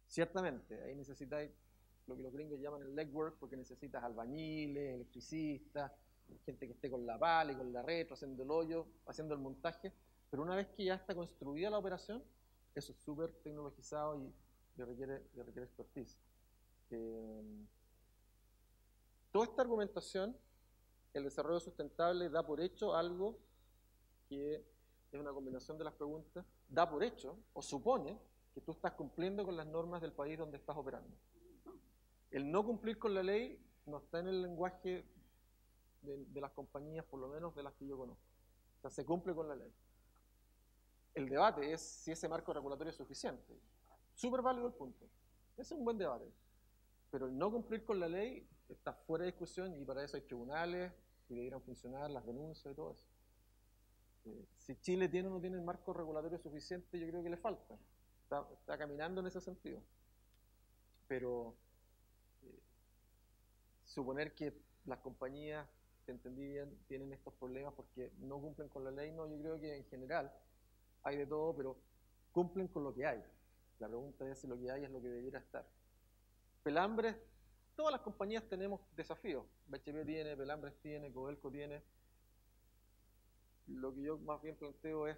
ciertamente, ahí necesitáis lo que los gringos llaman el legwork, porque necesitas albañiles, electricistas, gente que esté con la pala y con la retro, haciendo el hoyo, haciendo el montaje, pero una vez que ya está construida la operación, eso es súper tecnologizado y le requiere expertise. Toda esta argumentación, el desarrollo sustentable da por hecho algo que es una combinación de las preguntas, da por hecho o supone que tú estás cumpliendo con las normas del país donde estás operando. El no cumplir con la ley no está en el lenguaje de las compañías, por lo menos de las que yo conozco. O sea, se cumple con la ley. El debate es si ese marco regulatorio es suficiente. Súper válido el punto. Ese es un buen debate. Pero el no cumplir con la ley está fuera de discusión y para eso hay tribunales y deberían funcionar las denuncias y todo eso. Si Chile tiene o no tiene el marco regulatorio suficiente, yo creo que le falta. Está caminando en ese sentido. Pero suponer que las compañías, que entendí bien, tienen estos problemas porque no cumplen con la ley, no, yo creo que en general hay de todo, pero cumplen con lo que hay. La pregunta es si lo que hay es lo que debiera estar. Pelambres, todas las compañías tenemos desafíos. BHP tiene, Pelambres tiene, Codelco tiene. Lo que yo más bien planteo es,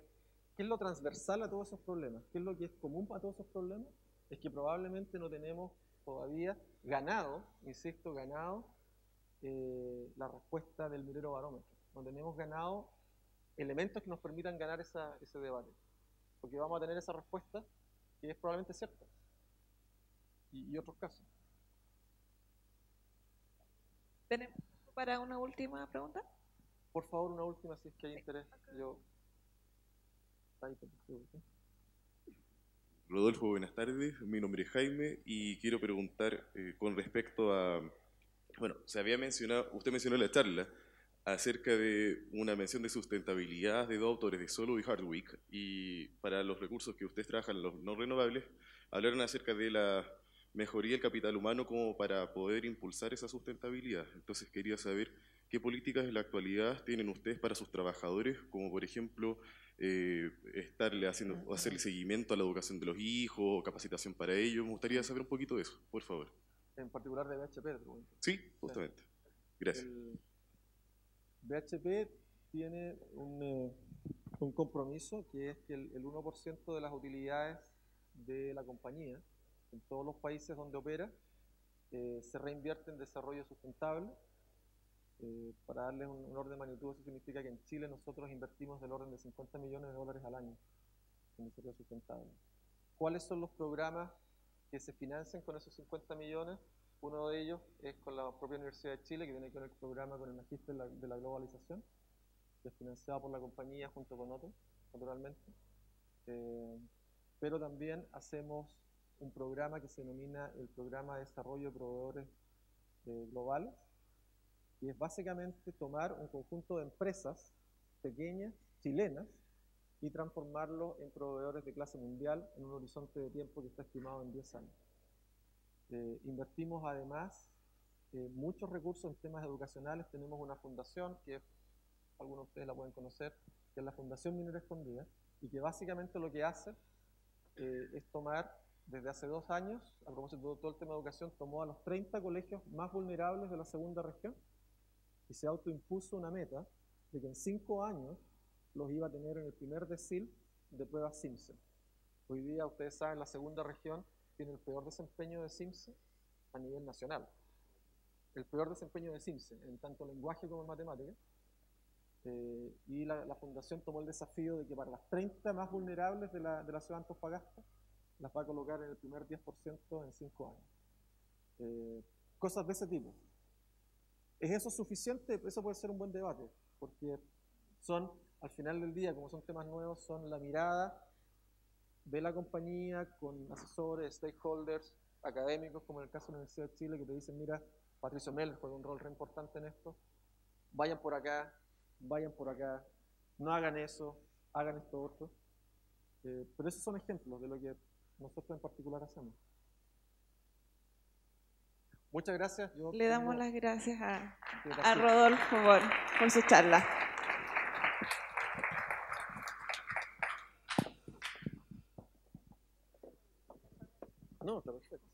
¿qué es lo transversal a todos esos problemas? ¿Qué es lo que es común para todos esos problemas? Es que probablemente no tenemos todavía ganado, insisto, la respuesta del minero barómetro. No tenemos ganado elementos que nos permitan ganar ese debate. Porque vamos a tener esa respuesta que es probablemente cierta. Y otros casos. ¿Tenemos tiempo para una última pregunta? Por favor, una última, si es que hay interés. Yo... Ahí te pregunto. Rodolfo, buenas tardes. Mi nombre es Jaime y quiero preguntar con respecto a, bueno, usted mencionó en la charla acerca de una mención de sustentabilidad de dos autores, de Solow y Hardwick, y para los recursos que ustedes trabajan, los no renovables, hablaron acerca de la mejoría del capital humano como para poder impulsar esa sustentabilidad. Entonces quería saber qué políticas en la actualidad tienen ustedes para sus trabajadores, como por ejemplo hacerle seguimiento a la educación de los hijos, o capacitación para ellos. Me gustaría saber un poquito de eso, por favor. En particular de BHP, te pregunto. Sí, justamente. Gracias. El BHP tiene un compromiso que es que el 1% de las utilidades de la compañía en todos los países donde opera se reinvierte en desarrollo sustentable. Para darles un orden de magnitud, eso significa que en Chile nosotros invertimos del orden de $50 millones al año en desarrollo sustentable. ¿Cuáles son los programas que se financian con esos 50 millones? Uno de ellos es con la propia Universidad de Chile, que tiene que ver el programa con el Magíster de la Globalización, que es financiado por la compañía junto con otros, naturalmente. Pero también hacemos un programa que se denomina el Programa de Desarrollo de Proveedores Globales, y es básicamente tomar un conjunto de empresas pequeñas, chilenas, y transformarlo en proveedores de clase mundial en un horizonte de tiempo que está estimado en 10 años. Invertimos además muchos recursos en temas educacionales. Tenemos una fundación que algunos de ustedes la pueden conocer, que es la Fundación Minera Escondida, y que básicamente lo que hace es tomar, desde hace 2 años, a propósito de todo el tema de educación, tomó a los 30 colegios más vulnerables de la segunda región y se autoimpuso una meta de que en 5 años los iba a tener en el primer decil de pruebas CIMSE. Hoy día, ustedes saben, la segunda región tiene el peor desempeño de CIMSE a nivel nacional. El peor desempeño de CIMSE, en tanto lenguaje como en matemáticas. Y la Fundación tomó el desafío de que para las 30 más vulnerables de la ciudad de Antofagasta, las va a colocar en el primer 10% en 5 años. Cosas de ese tipo. ¿Es eso suficiente? Eso puede ser un buen debate, porque son, al final del día, como son temas nuevos, son la mirada de la compañía con asesores, stakeholders, académicos, como en el caso de la Universidad de Chile, que te dicen, mira, Patricio Mell juega un rol re importante en esto, vayan por acá, no hagan eso, hagan esto otro. Pero esos son ejemplos de lo que nosotros en particular hacemos. Muchas gracias. Le damos las gracias a Rodolfo por su charla. No, está perfecto.